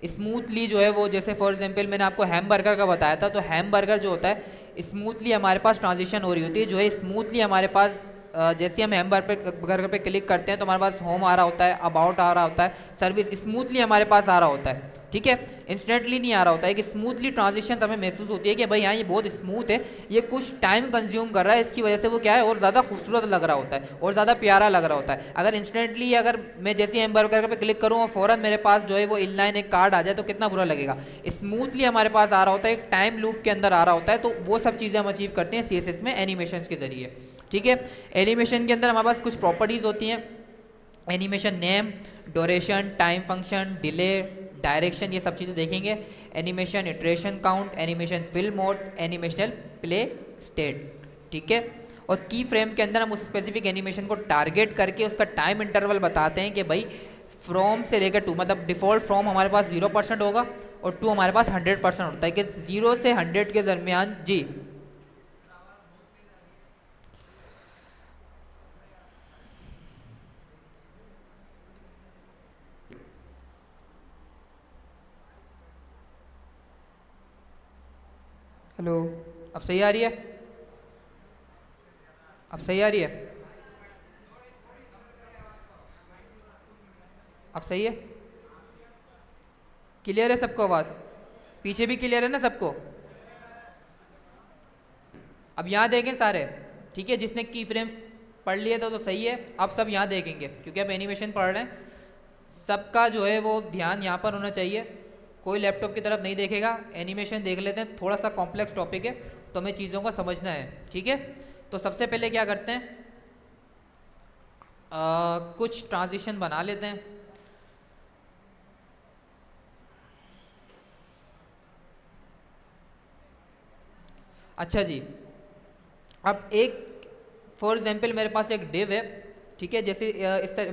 स्मूथली जो है वो, जैसे फॉर एग्जांपल मैंने आपको हैमबर्गर का बताया था, तो हैमबर्गर जो होता है स्मूथली हमारे पास ट्रांजिशन हो रही होती है, जो है स्मूथली हमारे पास जैसे हम हैमबर्गर पे क्लिक करते हैं तो हमारे पास होम आ रहा होता है, अबाउट आ रहा होता है, सर्विस स्मूथली हमारे पास आ रहा होता है। ठीक है, इंस्टेंटली नहीं आ रहा होता है, कि स्मूथली ट्रांजिशन हमें महसूस होती है कि भाई हाँ ये बहुत स्मूथ है, ये कुछ टाइम कंज्यूम कर रहा है, इसकी वजह से वो क्या है और ज़्यादा खूबसूरत लग रहा होता है और ज़्यादा प्यारा लग रहा होता है। अगर इंस्टेंटली अगर मैं जैसे हैमबर्गर पे क्लिक करूँ और फ़ौरन मेरे पास जो है वो इनलाइन एक कार्ड आ जाए तो कितना बुरा लगेगा। स्मूथली हमारे पास आ रहा होता है, एक टाइम लूप के अंदर आ रहा होता है, तो वो सब चीज़ें हम अचीव करते हैं CSS में एनिमेशन के जरिए। ठीक है, एनिमेशन के अंदर हमारे पास कुछ प्रॉपर्टीज़ होती हैं, animation name, duration, time function, delay, direction, ये सब चीज़ें देखेंगे। Animation iteration count, animation fill mode, animation play state. ठीक है, और की फ्रेम के अंदर हम उस स्पेसिफिक एनिमेशन को टारगेट करके उसका टाइम इंटरवल बताते हैं कि भाई फ्रॉम से लेकर टू, मतलब डिफ़ॉल्ट फ्रॉम हमारे पास 0% होगा और टू हमारे पास 100% होता है, कि 0 से 100 के दरमियान। जी हेलो, अब सही आ रही है? अब सही आ रही है? अब सही है? क्लियर है सबको आवाज़? पीछे भी क्लियर है ना सबको? अब यहाँ देखें सारे। ठीक है, जिसने की फ्रेम्स पढ़ लिए था तो सही है, अब सब यहाँ देखेंगे क्योंकि अब एनिमेशन पढ़ रहे हैं, सबका जो है वो ध्यान यहाँ पर होना चाहिए, कोई लैपटॉप की तरफ नहीं देखेगा। एनिमेशन देख लेते हैं, थोड़ा सा कॉम्प्लेक्स टॉपिक है तो हमें चीज़ों को समझना है। ठीक है, तो सबसे पहले क्या करते हैं, कुछ ट्रांजिशन बना लेते हैं। अच्छा जी, अब एक फॉर एग्जांपल मेरे पास एक डिव है। ठीक है, जैसे इस तरह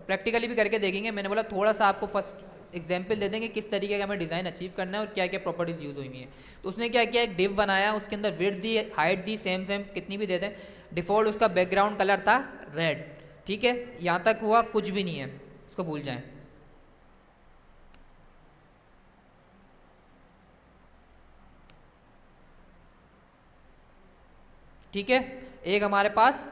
प्रैक्टिकली भी करके देखेंगे, मैंने बोला थोड़ा सा आपको फर्स्ट एग्जांपल दे देंगे किस तरीके का हमें डिज़ाइन अचीव करना है और क्या क्या प्रॉपर्टीज़ यूज़ हुई है। तो उसने क्या किया, एक डिव बनाया, उसके अंदर विड्थ दी, हाइट दी, सेम सेम कितनी भी दे दें। डिफ़ॉल्ट उसका बैकग्राउंड कलर था रेड। ठीक है, यहाँ तक हुआ, कुछ भी नहीं है, इसको भूल जाएं। ठीक है, एक हमारे पास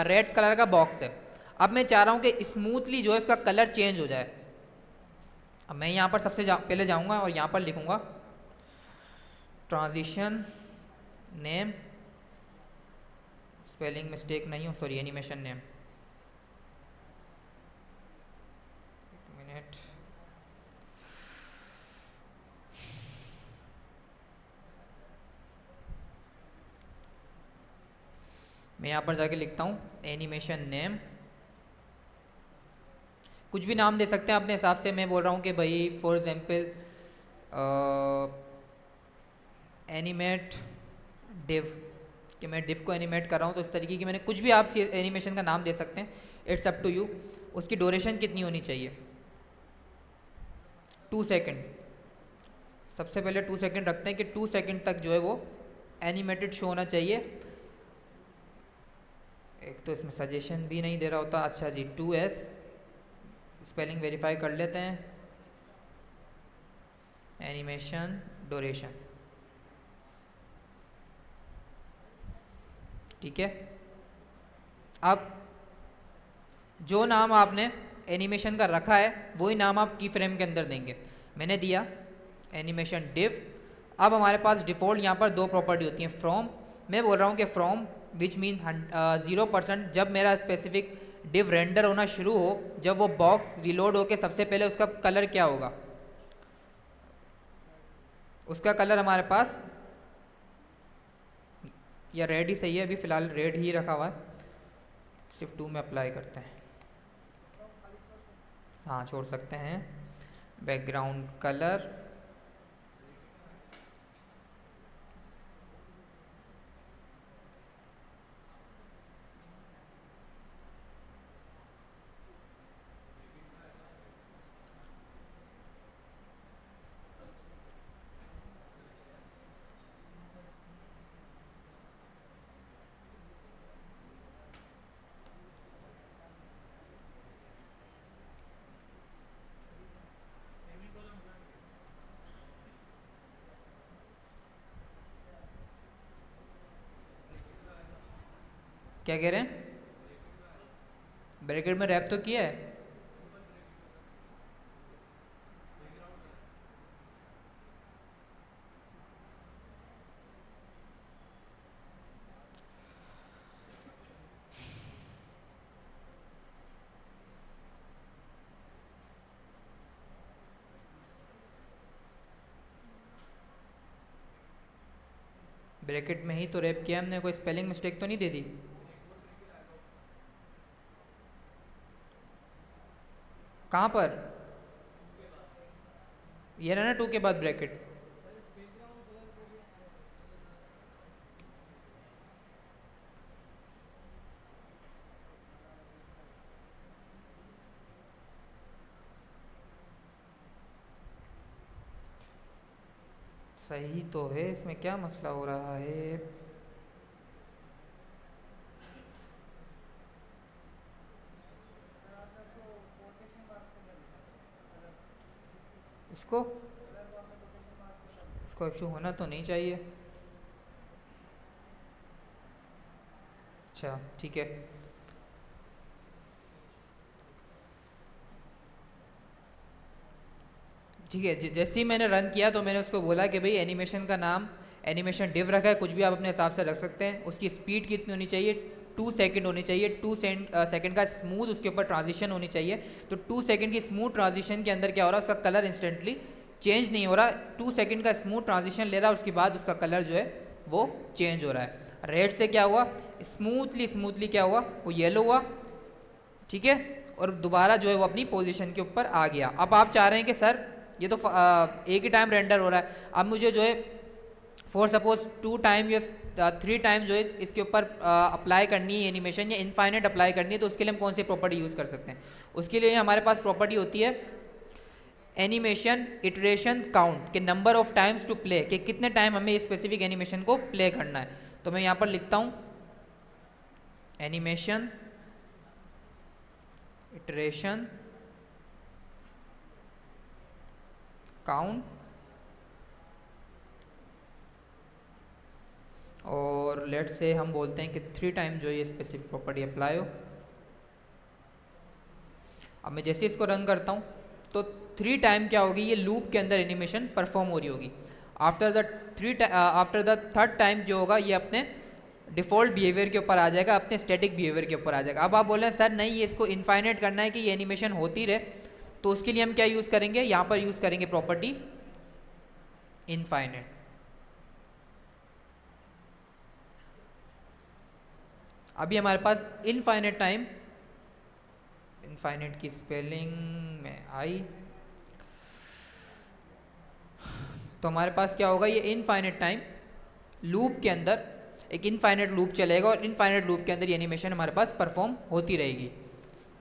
रेड कलर का बॉक्स है। अब मैं चाह रहा हूँ कि स्मूथली जो है इसका कलर चेंज हो जाए। अब मैं यहाँ पर पहले जाऊँगा और यहाँ पर लिखूँगा ट्रांजिशन नेम, स्पेलिंग मिस्टेक नहीं हो, सॉरी, एनिमेशन नेम। एक मिनट, मैं यहाँ पर जाके लिखता हूँ एनिमेशन नेम। कुछ भी नाम दे सकते हैं अपने हिसाब से। मैं बोल रहा हूँ कि भाई फॉर एग्जांपल एनिमेट डिव, कि मैं डिव को एनिमेट कर रहा हूँ, तो इस तरीके की मैंने कुछ भी आप एनिमेशन का नाम दे सकते हैं, इट्स अप टू यू। उसकी ड्यूरेशन कितनी होनी चाहिए? 2 सेकेंड। सबसे पहले 2 सेकेंड रखते हैं कि 2 सेकेंड तक जो है वो एनिमेटेड शो होना चाहिए। एक तो इसमें सजेशन भी नहीं दे रहा होता। अच्छा जी, 2S, स्पेलिंग वेरीफाई कर लेते हैं, एनिमेशन ड्यूरेशन, ठीक है। अब जो नाम आपने एनिमेशन का रखा है वही नाम आप की फ्रेम के अंदर देंगे। मैंने दिया एनिमेशन डिव। अब हमारे पास डिफ़ॉल्ट यहाँ पर 2 प्रॉपर्टी होती हैं। फ्रॉम, मैं बोल रहा हूँ कि फ्रॉम विच मीन 0%, जब मेरा स्पेसिफिक डिव रेंडर होना शुरू हो, जब वो बॉक्स रिलोड होके सबसे पहले उसका कलर क्या होगा? उसका कलर हमारे पास या रेड ही सही है, अभी फ़िलहाल रेड ही रखा हुआ है। सिर्फ 2 में अप्लाई करते हैं। हाँ, छोड़ सकते हैं। बैकग्राउंड कलर, क्या कह रहे हैं? ब्रैकेट में रैप तो किया है। ब्रैकेट में ही तो रैप किया हमने, कोई स्पेलिंग मिस्टेक तो नहीं दे दी? कहाँ पर? ये रहा ना 2 के बाद ब्रैकेट। सही तो है, इसमें क्या मसला हो रहा है? इसको इसको इशू होना तो नहीं चाहिए। अच्छा, ठीक है। ठीक है, जैसे ही मैंने रन किया तो मैंने उसको बोला कि भाई एनिमेशन का नाम एनिमेशन डिव रखा है, कुछ भी आप अपने हिसाब से रख सकते हैं। उसकी स्पीड कितनी होनी चाहिए? 2 सेकेंड होनी चाहिए। 2 सेकेंड का स्मूथ उसके ऊपर ट्रांजिशन होनी चाहिए। तो 2 सेकेंड की स्मूथ ट्रांजिशन के अंदर क्या हो रहा है? उसका कलर इंस्टेंटली चेंज नहीं हो रहा। 2 सेकेंड का स्मूथ ट्रांजिशन ले रहा है, उसके बाद उसका कलर जो है वो चेंज हो रहा है। रेड से क्या हुआ? स्मूथली क्या हुआ? वो येलो हुआ, ठीक है। और दोबारा जो है वो अपनी पोजीशन के ऊपर आ गया। अब आप चाह रहे हैं कि सर ये तो एक ही टाइम रेंडर हो रहा है, अब मुझे जो है फॉर सपोज 2 टाइम या 3 टाइम जो है इसके ऊपर अप्लाई करनी है एनिमेशन, या इनफाइनाइट अप्लाई करनी है, तो उसके लिए हम कौन सी प्रॉपर्टी यूज़ कर सकते हैं? उसके लिए हमारे पास प्रॉपर्टी होती है एनिमेशन इटरेशन काउंट, के number of times to play, कि कितने टाइम हमें स्पेसिफिक एनिमेशन को प्ले करना है। तो मैं यहाँ पर लिखता हूँ एनिमेशन इटरेशन काउंट, और लेट से हम बोलते हैं कि 3 टाइम जो ये स्पेसिफिक प्रॉपर्टी अप्लाई हो। अब मैं जैसे इसको रन करता हूँ तो 3 टाइम क्या होगी, ये लूप के अंदर एनिमेशन परफॉर्म हो रही होगी। आफ्टर द थर्ड टाइम जो होगा ये अपने डिफ़ॉल्ट बिहेवियर के ऊपर आ जाएगा, अपने स्टैटिक बिहेवियर के ऊपर आ जाएगा। अब आप बोले सर नहीं ये इसको इनफाइनाइट करना है कि ये एनिमेशन होती रहे, तो उसके लिए हम क्या यूज़ करेंगे, यहाँ पर यूज़ करेंगे प्रॉपर्टी इनफाइनाइट। अभी हमारे पास इनफाइनाइट टाइम, इनफाइनाइट की स्पेलिंग में आई, तो हमारे पास क्या होगा, ये इनफाइनाइट टाइम लूप के अंदर एक इनफाइनाइट लूप चलेगा और इनफाइनाइट लूप के अंदर ये एनिमेशन हमारे पास परफॉर्म होती रहेगी।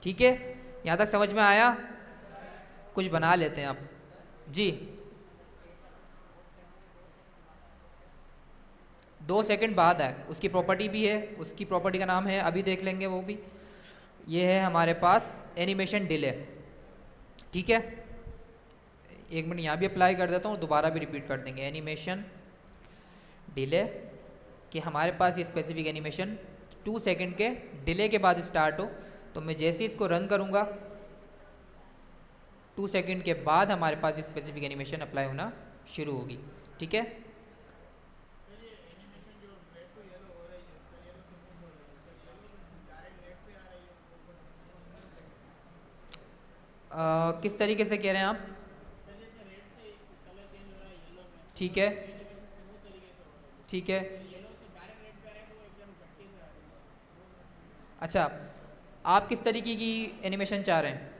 ठीक है, यहाँ तक समझ में आया? कुछ बना लेते हैं आप जी। 2 सेकंड बाद है, उसकी प्रॉपर्टी भी है, उसकी प्रॉपर्टी का नाम है, अभी देख लेंगे वो भी। ये है हमारे पास एनिमेशन डिले। ठीक है, एक मिनट यहाँ भी अप्लाई कर देता हूँ, दोबारा भी रिपीट कर देंगे। एनिमेशन डिले कि हमारे पास ये स्पेसिफिक एनिमेशन 2 सेकंड के डिले के बाद स्टार्ट हो, तो मैं जैसे ही इसको रन करूँगा 2 सेकंड के बाद हमारे पास ये स्पेसिफिक एनिमेशन अप्लाई होना शुरू होगी। ठीक है, किस तरीके से कह रहे हैं आप? ठीक है, ठीक है, अच्छा आप किस तरीके की एनिमेशन चाह रहे हैं?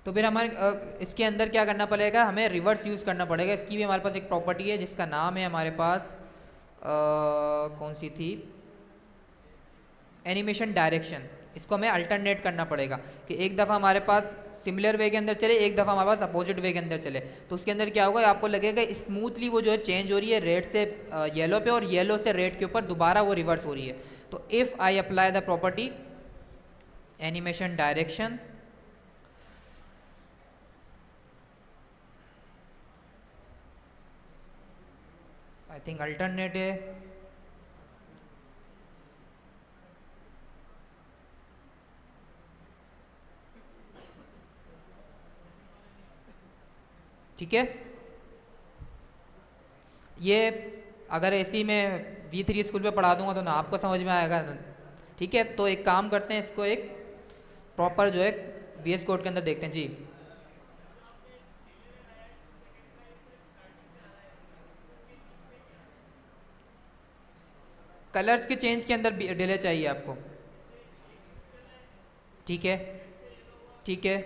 तो फिर हमारे इसके अंदर क्या करना पड़ेगा, हमें रिवर्स यूज़ करना पड़ेगा। इसकी भी हमारे पास एक प्रॉपर्टी है जिसका नाम है हमारे पास कौन सी थी, एनिमेशन डायरेक्शन। इसको हमें अल्टरनेट करना पड़ेगा कि एक दफ़ा हमारे पास सिमिलर वे के अंदर चले, एक दफ़ा हमारे पास अपोजिट वे के अंदर चले। तो उसके अंदर क्या होगा, आपको लगेगा स्मूथली वो जो है चेंज हो रही है रेड से येलो पे और येलो से रेड के ऊपर दोबारा वो रिवर्स हो रही है। तो if I apply the property animation direction, I think alternate है, ठीक है। ये अगर ऐसी मैं V3 स्कूल पे पढ़ा दूंगा तो ना आपको समझ में आएगा ना। ठीक है, तो एक काम करते हैं, इसको एक प्रॉपर जो है VS कोड के अंदर देखते हैं जी। कलर्स के चेंज के अंदर डिले चाहिए आपको। ठीक है, ठीक है,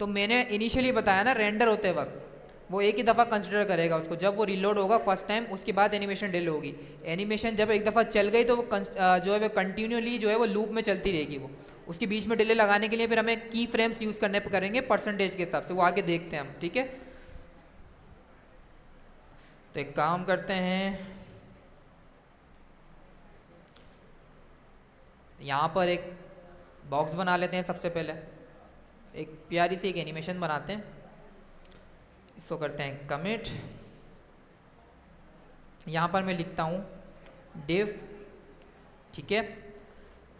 तो मैंने इनिशियली बताया ना, रेंडर होते वक्त वो एक ही दफ़ा कंसिडर करेगा उसको, जब वो रिलोड होगा फर्स्ट टाइम उसके बाद एनिमेशन डिले होगी। एनिमेशन जब एक दफ़ा चल गई तो वो जो है वो कंटिन्यूली जो है वो लूप में चलती रहेगी। वो उसके बीच में डिले लगाने के लिए फिर हमें की फ्रेम्स यूज़ करने करेंगे परसेंटेज के हिसाब से, वो आगे देखते हैं हम। ठीक है, तो एक काम करते हैं, यहाँ पर एक बॉक्स बना लेते हैं। सबसे पहले एक प्यारी सी एक एनिमेशन बनाते हैं, इसको करते हैं कमिट। यहाँ पर मैं लिखता हूँ div, ठीक है,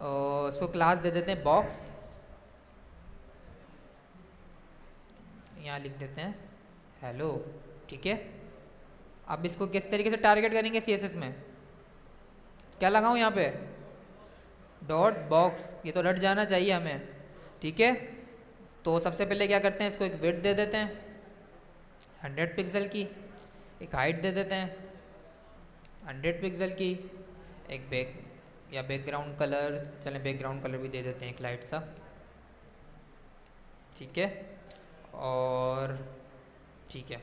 और इसको क्लास दे देते हैं बॉक्स, यहाँ लिख देते हैं हेलो। ठीक है, अब इसको किस तरीके से टारगेट करेंगे CSS में, क्या लगाऊँ यहाँ पे, डॉट बॉक्स, ये तो रट जाना चाहिए हमें। ठीक है, तो सबसे पहले क्या करते हैं, इसको एक विड्थ दे देते हैं 100 पिक्सल की, एक हाइट दे देते हैं 100 पिक्सल की, एक बैकग्राउंड कलर, चलें बैकग्राउंड कलर भी दे देते हैं एक लाइट सा। ठीक है, और ठीक है,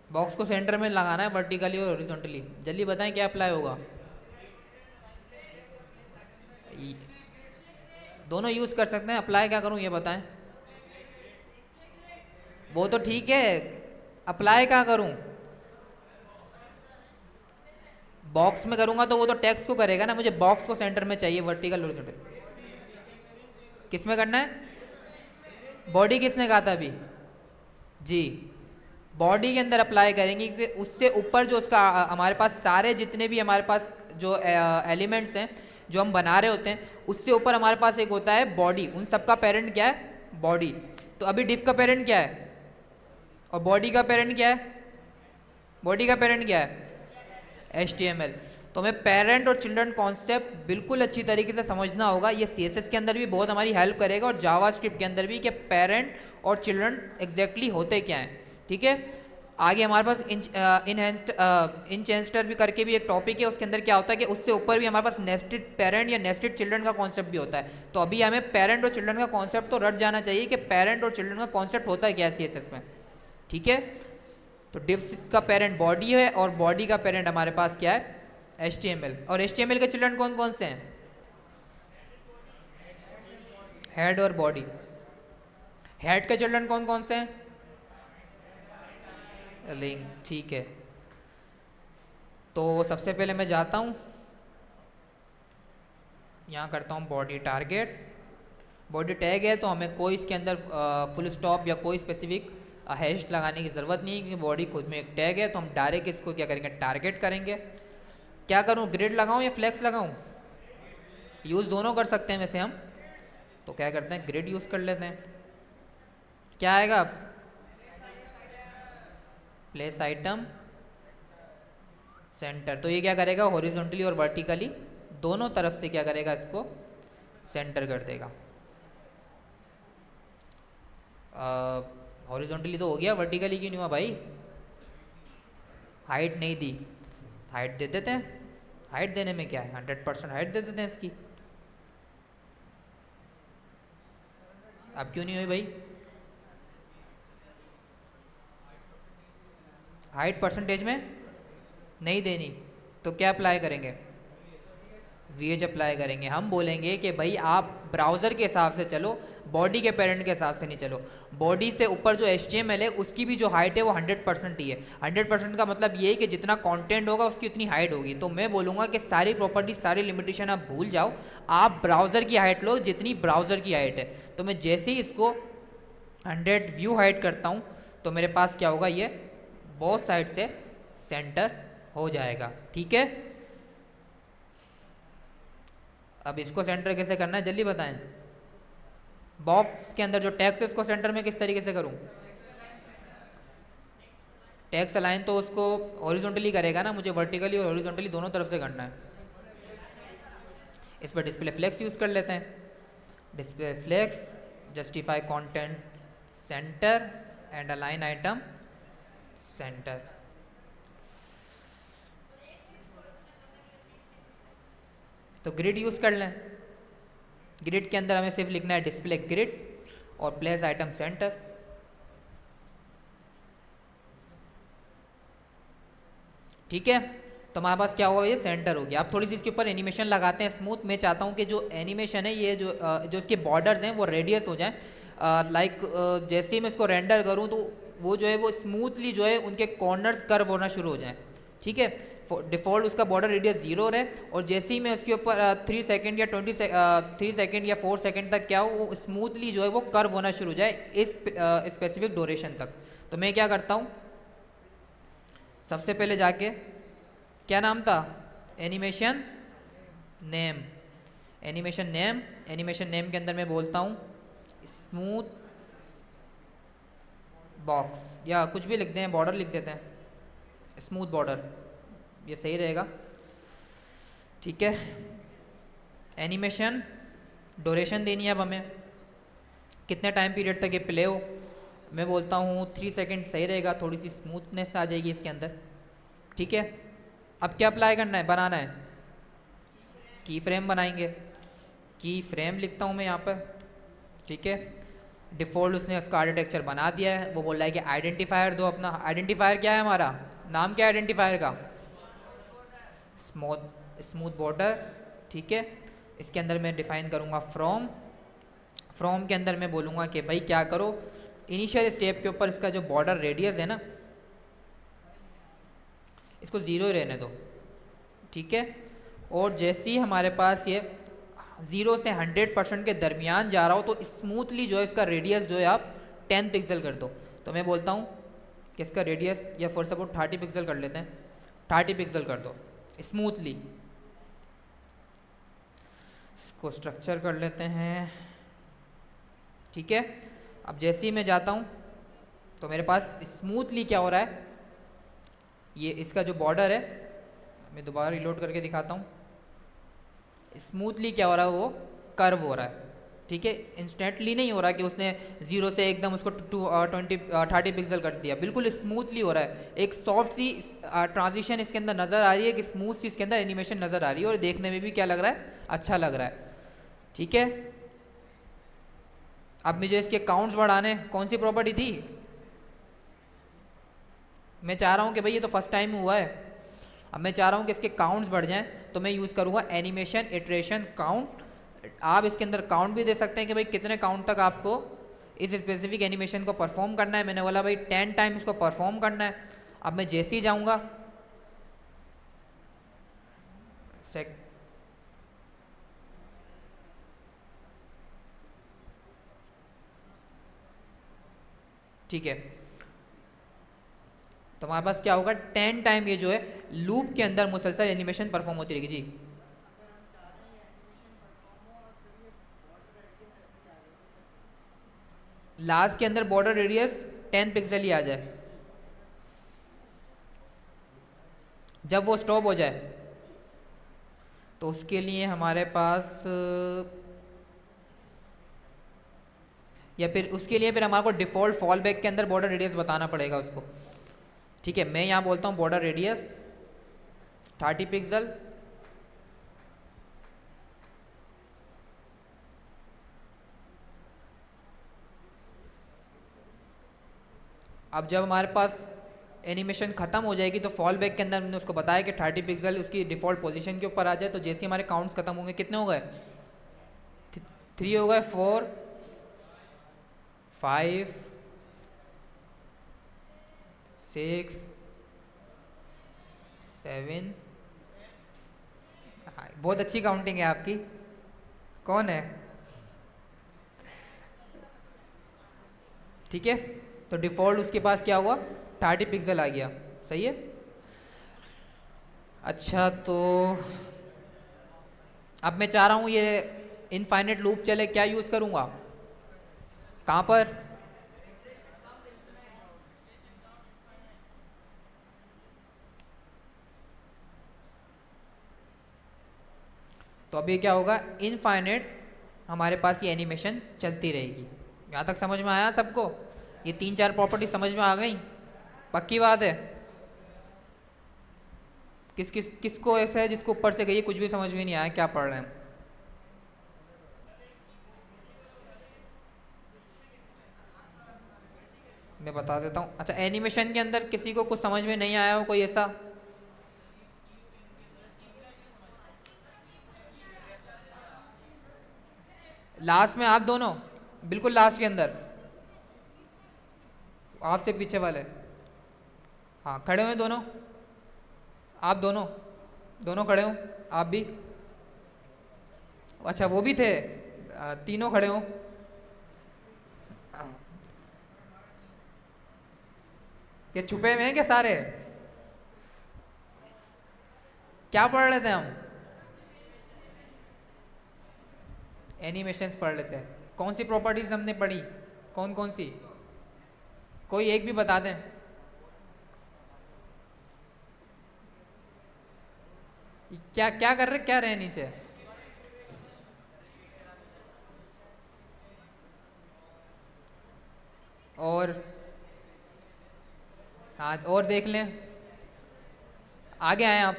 बॉक्स को सेंटर में लगाना है वर्टिकली और हॉरिजॉन्टली। जल्दी बताएं क्या अप्लाई होगा। दोनों यूज़ कर सकते हैं, अप्लाई क्या करूं ये बताएं। वो तो ठीक है, अप्लाई क्या करूं, बॉक्स में करूंगा तो वो तो टेक्स्ट को करेगा ना, मुझे बॉक्स को सेंटर में चाहिए, वर्टिकल हॉरिजॉन्टल। किस में करना है, बॉडी किसने कहा था अभी? जी, बॉडी के अंदर अप्लाई करेंगे क्योंकि उससे ऊपर जो उसका हमारे पास सारे जितने भी हमारे पास जो एलिमेंट्स हैं जो हम बना रहे होते हैं उससे ऊपर हमारे पास एक होता है बॉडी, उन सब का पेरेंट क्या है? बॉडी। तो अभी डिफ का पेरेंट क्या है और बॉडी का पेरेंट क्या है? बॉडी का पेरेंट क्या है? HTML। तो हमें पेरेंट और चिल्ड्रन कॉन्सेप्ट बिल्कुल अच्छी तरीके से समझना होगा। ये CSS के अंदर भी बहुत हमारी हेल्प करेगा और जावास्क्रिप्ट के अंदर भी कि पेरेंट और चिल्ड्रन एग्जैक्टली होते क्या हैं। ठीक है, आगे हमारे पास इंचेंस्टर भी करके भी एक टॉपिक है, उसके अंदर क्या होता है कि उससे ऊपर भी हमारे पास नेस्टेड पेरेंट या नेस्टेड चिल्ड्रन का कॉन्सेप्ट भी होता है। तो अभी हमें पेरेंट और चिल्ड्रन का कॉन्सेप्ट तो रट जाना चाहिए कि पेरेंट और चिल्ड्रन का कॉन्सेप्ट होता है क्या है CSS में। ठीक है, तो डिव का पेरेंट बॉडी है और बॉडी का पेरेंट हमारे पास क्या है? HTML। और HTML के चिल्ड्रन कौन कौन से हैं? हेड और बॉडी। हेड के चिल्ड्रन कौन कौन से हैं? लिंक। ठीक है, तो सबसे पहले मैं जाता हूँ, यहाँ करता हूँ बॉडी टारगेट। बॉडी टैग है तो हमें कोई इसके अंदर फुल स्टॉप या कोई स्पेसिफिक हैश लगाने की ज़रूरत नहीं है क्योंकि बॉडी खुद में एक टैग है। तो हम डायरेक्ट इसको क्या करेंगे? टारगेट करेंगे। क्या करूँ, ग्रिड लगाऊँ या फ्लेक्स लगाऊँ? यूज़ दोनों कर सकते हैं वैसे हम, तो क्या करते हैं ग्रिड यूज़ कर लेते हैं। क्या आएगा? Place item center. तो ये क्या करेगा? हॉरिजॉन्टली और वर्टिकली दोनों तरफ से क्या करेगा? इसको सेंटर कर देगा। हॉरिजॉन्टली तो हो गया, वर्टिकली क्यों नहीं हुआ भाई? हाइट नहीं दी, हाइट दे देते हैं। हाइट देने में क्या है, 100% हाइट दे देते हैं इसकी। अब क्यों नहीं हुई भाई? हाइट परसेंटेज में नहीं देनी, तो क्या अप्लाई करेंगे? VH अप्लाई करेंगे। हम बोलेंगे कि भाई आप ब्राउज़र के हिसाब से चलो, बॉडी के पेरेंट के हिसाब से नहीं चलो। बॉडी से ऊपर जो HTML है उसकी भी जो हाइट है वो 100% ही है। 100% का मतलब ये है कि जितना कंटेंट होगा उसकी उतनी हाइट होगी। तो मैं बोलूँगा कि सारी प्रॉपर्टी सारी लिमिटेशन आप भूल जाओ, आप ब्राउज़र की हाइट लो जितनी ब्राउज़र की हाइट है। तो मैं जैसे ही इसको 100 व्यू हाइट करता हूँ तो मेरे पास क्या होगा? ये बोथ साइड से सेंटर हो जाएगा। ठीक है, अब इसको सेंटर कैसे करना है जल्दी बताएं। बॉक्स के अंदर जो टैक्स है उसको सेंटर में किस तरीके से करूं? टैक्स अलाइन तो उसको हॉरिजॉन्टली करेगा ना, मुझे वर्टिकली और हॉरिजॉन्टली दोनों तरफ से करना है। इस पर डिस्प्ले फ्लेक्स यूज़ कर लेते हैं। Display flex, justify content center and align item center. तो ग्रिड यूज़ कर लें। ग्रिड के अंदर हमें सिर्फ लिखना है डिस्प्ले ग्रिड और प्लेस आइटम सेंटर। ठीक है, तो हमारे पास क्या हुआ? ये सेंटर हो गया। आप थोड़ी सी इसके ऊपर एनिमेशन लगाते हैं स्मूथ। मैं चाहता हूँ कि जो एनिमेशन है ये जो इसके बॉर्डर्स हैं वो रेडियस हो जाए। लाइक जैसे ही मैं इसको रेंडर करूँ तो वो जो है वो स्मूथली जो है उनके कॉर्नर्स कर्व होना शुरू हो जाए। ठीक है, डिफ़ॉल्ट उसका बॉर्डर रेडियस 0 रहे और जैसे ही मैं उसके ऊपर 3 सेकेंड या 3 सेकेंड या 4 सेकेंड तक क्या हो वो स्मूथली जो है वो कर्व होना शुरू हो जाए इस स्पेसिफिक ड्यूरेशन तक। तो मैं क्या करता हूँ, सबसे पहले जाके क्या नाम था? Animation name. Animation name, animation name के अंदर मैं बोलता हूँ स्मूथ बॉक्स या कुछ भी लिख दें, बॉर्डर लिख देते हैं, स्मूथ बॉर्डर, ये सही रहेगा। ठीक है, एनिमेशन ड्यूरेशन देनी है अब हमें, कितने टाइम पीरियड तक ये प्ले हो। मैं बोलता हूँ 3 सेकेंड सही रहेगा, थोड़ी सी स्मूथनेस आ जाएगी इसके अंदर। ठीक है, अब क्या अप्लाई करना है? बनाना है की फ्रेम बनाएंगे। की फ्रेम लिखता हूँ मैं यहाँ पर। ठीक है, डिफ़ॉल्ट उसने उसका आर्किटेक्चर बना दिया है। वो बोल रहा है कि आइडेंटिफायर दो अपना। आइडेंटिफायर क्या है हमारा? नाम क्या है आइडेंटिफायर का? Smooth border. ठीक है, इसके अंदर मैं डिफाइन करूँगा फ्रॉम। फ्रॉम के अंदर मैं बोलूँगा कि भाई क्या करो, इनिशियल स्टेप के ऊपर इसका जो बॉर्डर रेडियस है ना इसको 0 ही रहने दो। ठीक है, और जैसे ही हमारे पास ये 0 से 100% के दरमियान जा रहा हो तो स्मूथली जो है इसका रेडियस जो है आप 10 पिक्सल कर दो। तो मैं बोलता हूँ कि इसका रेडियस या फॉर सपोर्ट 30 पिक्सल कर लेते हैं, 30 पिक्सल कर दो स्मूथली। इसको स्ट्रक्चर कर लेते हैं, ठीक है। अब जैसे ही मैं जाता हूँ तो मेरे पास स्मूथली क्या हो रहा है, ये इसका जो बॉर्डर है, मैं दोबारा रिलोड करके दिखाता हूँ, स्मूथली क्या हो रहा है, वो कर्व हो रहा है, ठीक है। इंस्टेंटली नहीं हो रहा कि उसने 0 से एकदम उसको 30 पिक्सल कर दिया, बिल्कुल स्मूथली हो रहा है। एक सॉफ्ट सी ट्रांजिशन इसके अंदर नज़र आ रही है, कि स्मूथ सी इसके अंदर एनिमेशन नज़र आ रही है और देखने में भी क्या लग रहा है, अच्छा लग रहा है, ठीक है। अब मुझे इसके काउंट्स बढ़ाने, कौन सी प्रॉपर्टी थी, मैं चाह रहा हूँ कि भाई ये तो फर्स्ट टाइम हुआ है, अब मैं चाह रहा हूँ कि इसके काउंट्स बढ़ जाएं, तो मैं यूज़ करूँगा एनिमेशन इटरेशन काउंट। आप इसके अंदर काउंट भी दे सकते हैं कि भाई कितने काउंट तक आपको इस स्पेसिफिक एनिमेशन को परफॉर्म करना है। मैंने बोला भाई 10 टाइम इसको परफॉर्म करना है। अब मैं जैसे ही जाऊँगा ठीक है, तो हमारे पास क्या होगा, 10 टाइम ये जो है लूप के अंदर मुसलसल एनिमेशन परफॉर्म होती रहेगी। जी लास्ट के अंदर बॉर्डर रेडियस 10 पिक्सल ही आ जाए, जब वो स्टॉप हो जाए तो उसके लिए हमारे पास या फिर उसके लिए फिर हमारे को डिफ़ॉल्ट फॉल बैक के अंदर बॉर्डर रेडियस बताना पड़ेगा उसको, ठीक है। मैं यहाँ बोलता हूँ बॉर्डर रेडियस 30 पिक्सल, अब जब हमारे पास एनिमेशन ख़त्म हो जाएगी तो फॉल बैक के अंदर हमने उसको बताया कि 30 पिक्सल उसकी डिफ़ॉल्ट पोजीशन के ऊपर आ जाए। तो जैसे ही हमारे काउंट्स ख़त्म होंगे, कितने हो गए, 3 हो गए, 4 5 6 7, बहुत अच्छी काउंटिंग है आपकी, कौन है, ठीक है। तो डिफ़ॉल्ट उसके पास क्या हुआ, 30 पिक्सल आ गया, सही है। अच्छा, तो अब मैं चाह रहा हूँ ये इनफाइनेट लूप चले, क्या यूज़ करूँगा, कहाँ पर, तो अभी क्या होगा, इनफाइनेट हमारे पास ये एनिमेशन चलती रहेगी। यहाँ तक समझ में आया सबको, ये 3-4 प्रॉपर्टी समझ में आ गई, पक्की बात है। किसको ऐसा है जिसको ऊपर से गई कुछ भी समझ में नहीं आया, क्या पढ़ रहे हैं, मैं बता देता हूँ। अच्छा, एनिमेशन के अंदर किसी को कुछ समझ में नहीं आया हो, कोई ऐसा, लास्ट में आप दोनों, बिल्कुल लास्ट के अंदर, आपसे पीछे वाले, हाँ खड़े हुए दोनों, आप दोनों दोनों खड़े हो, आप भी, अच्छा वो भी थे, तीनों खड़े हो, ये छुपे हुए हैं क्या सारे, क्या पढ़ रहे थे हम, एनिमेशंस पढ़ लेते हैं। कौन सी प्रॉपर्टीज हमने पढ़ी, कौन कौन सी, कोई एक भी बता दें, क्या क्या कर रहे, क्या रहे नीचे, और हाँ और देख लें, आगे आए आप,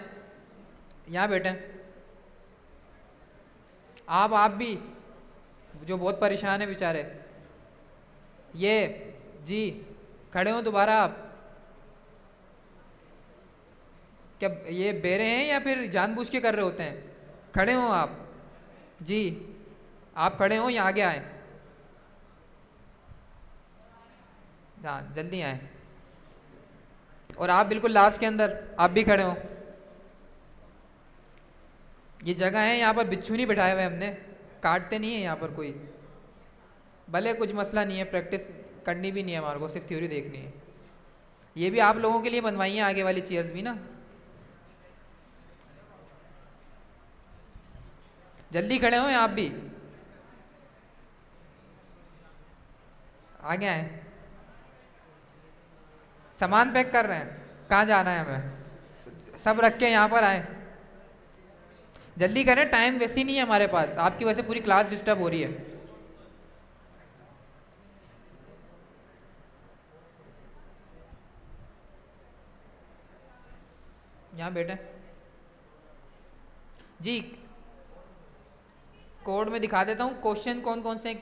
यहाँ बैठे, आप भी जो बहुत परेशान है बेचारे, ये जी खड़े हो दोबारा आप, क्या ये बेरे हैं या फिर जानबूझ के कर रहे होते हैं, खड़े हो आप जी, आप खड़े हो या आगे आए, हाँ जल्दी आए, और आप बिल्कुल लास्ट के अंदर, आप भी खड़े हो। ये जगह है, यहाँ पर बिच्छू नहीं बिठाए हुए हमने, काटते नहीं है यहाँ पर कोई, भले कुछ मसला नहीं है, प्रैक्टिस करनी भी नहीं है हमारे को, सिर्फ थ्योरी देखनी है। ये भी आप लोगों के लिए बनवाई है आगे वाली चेयर्स भी ना। जल्दी खड़े हो आप भी, आगे आए। सामान पैक कर रहे हैं, कहाँ जाना है हमें? सब रख के यहाँ पर आए, जल्दी करें, टाइम वैसे ही नहीं है हमारे पास, आपकी वजह से पूरी क्लास डिस्टर्ब हो रही है। यहाँ बैठे जी, कोड में दिखा देता हूँ क्वेश्चन कौन कौन से,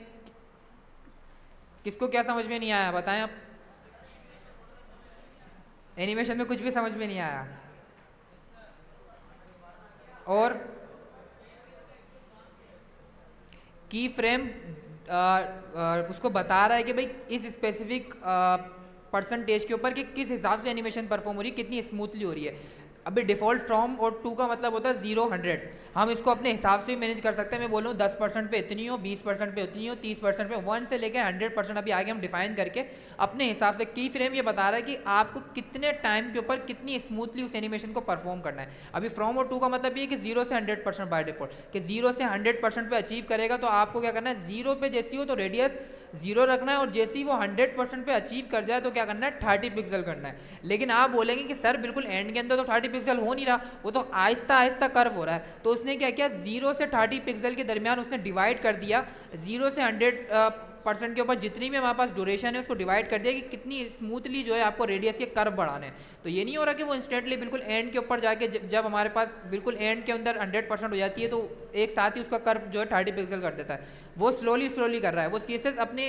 किसको क्या समझ में नहीं आया बताएं आप। एनिमेशन में कुछ भी समझ में नहीं आया, और की फ्रेम उसको बता रहा है कि भाई इस स्पेसिफिक परसेंटेज के ऊपर कि किस हिसाब से एनिमेशन परफॉर्म हो रही है, कितनी स्मूथली हो रही है। अभी डिफॉल्ट फ्रॉम और टू का मतलब होता है 0-100, हम इसको अपने हिसाब से मैनेज कर सकते हैं। मैं बोल रहा हूँ 10% पे इतनी हो, 20% पे उतनी हो, 30% पे 1 से लेकर 100% अभी आगे हम डिफाइन करके अपने हिसाब से। की फ्रेम ये बता रहा है कि आपको कितने टाइम के ऊपर कितनी स्मूथली उस एनिमेशन को परफॉर्म करना है। अभी फ्रॉम और टू का मतलब ये है कि 0 से 100% बाय डिफॉल्ट, कि 0 से 100% पे अचीव करेगा तो आपको क्या करना है, 0 पे जैसी हो तो रेडियस 0 रखना है, और जैसे ही वो 100% पे अचीव कर जाए तो क्या करना है, 30 पिक्सल करना है। लेकिन आप बोलेंगे कि सर बिल्कुल एंड के अंदर तो 30 पिक्सल हो नहीं रहा, वो तो आहिस्ता आहिस्ता कर्व हो रहा है। तो उसने क्या किया, 0 से 30 पिक्सल के दरमियान उसने डिवाइड कर दिया, 0 से 100% के ऊपर जितनी भी हमारे पास ड्यूरेशन है उसको डिवाइड कर दिया कि कितनी स्मूथली जो है आपको रेडियस के कर्व बढ़ाने हैं। तो ये नहीं हो रहा कि वो इंस्टेंटली बिल्कुल एंड के ऊपर जाके जब हमारे पास बिल्कुल एंड के अंदर 100% हो जाती है तो एक साथ ही उसका कर्व जो है 30 पिक्सल कर देता है। वो स्लोली स्लोली कर रहा है, वो CSS अपने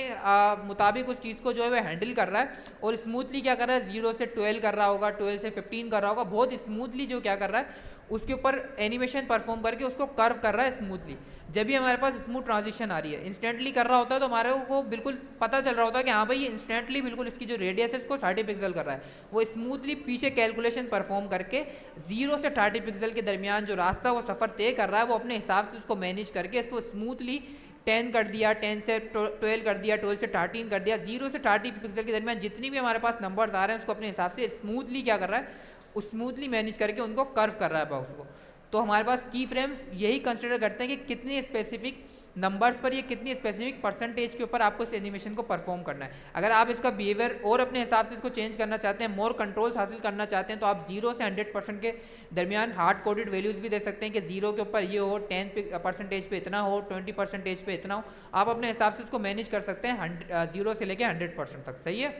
मुताबिक उस चीज़ को जो है वो हैंडल कर रहा है, और स्मूथली क्या कर रहा है, 0 से 12 कर रहा होगा, 12 से 15 कर रहा होगा, बहुत स्मूथली जो क्या कर रहा है उसके ऊपर एनिमेशन परफॉर्म करके उसको कर्व कर रहा है स्मूथली। जब भी हमारे पास स्मूथ ट्रांजिशन आ रही है, इंस्टेंटली कर रहा होता है तो हमारे को बिल्कुल पता चल रहा होता है कि हाँ भाई ये इंस्टेंटली बिल्कुल इसकी जो रेडियस है इसको 30 पिक्सल कर रहा है। वो स्मूथली पीछे कैलकुलेशन परफॉर्म करके 0 से 30 पिक्सल के दरमियान जो रास्ता वो सफ़र तय कर रहा है, वो अपने हिसाब से उसको मैनेज करके इसको स्मूथली 10 कर दिया, 10 से 12 कर दिया, 12 से 13 कर दिया, 0 से 30 पिक्सल के दरमियान जितनी भी हमारे पास नंबर्स आ रहे हैं उसको अपने हिसाब से स्मूथली क्या कर रहा है, उस स्मूथली मैनेज करके उनको कर्व कर रहा है बॉक्स को। तो हमारे पास की फ्रेम्स यही कंसिडर करते हैं कि कितने स्पेसिफिक नंबर्स पर, ये कितनी स्पेसिफिक परसेंटेज के ऊपर आपको इस एनिमेशन को परफॉर्म करना है। अगर आप इसका बिहेवियर और अपने हिसाब से इसको चेंज करना चाहते हैं, मोर कंट्रोल्स हासिल करना चाहते हैं, तो आप 0 से 100% के दरमियान हार्ड कोडेड वैल्यूज़ भी दे सकते हैं कि 0 के ऊपर ये हो, 10% पे इतना हो, 20% पे इतना हो। आप अपने हिसाब से इसको मैनेज कर सकते हैं 0 से लेकर 100% तक। सही है।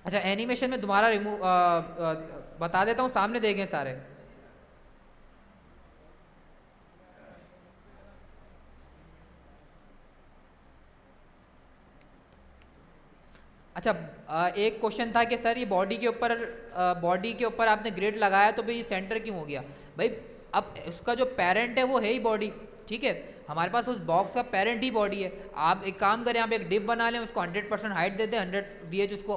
अच्छा, एनिमेशन में दोबारा बता देता हूँ, सामने देखें सारे। अच्छा, एक क्वेश्चन था कि सर ये बॉडी के ऊपर आपने ग्रिड लगाया तो भाई ये सेंटर क्यों हो गया? भाई अब उसका जो पेरेंट है वो है ही बॉडी, ठीक है, हमारे पास उस बॉक्स का पेरेंट ही बॉडी है। आप एक काम करें, आप एक डिप बना लें, उसको 100% हाइट दे दें, 100 VH उसको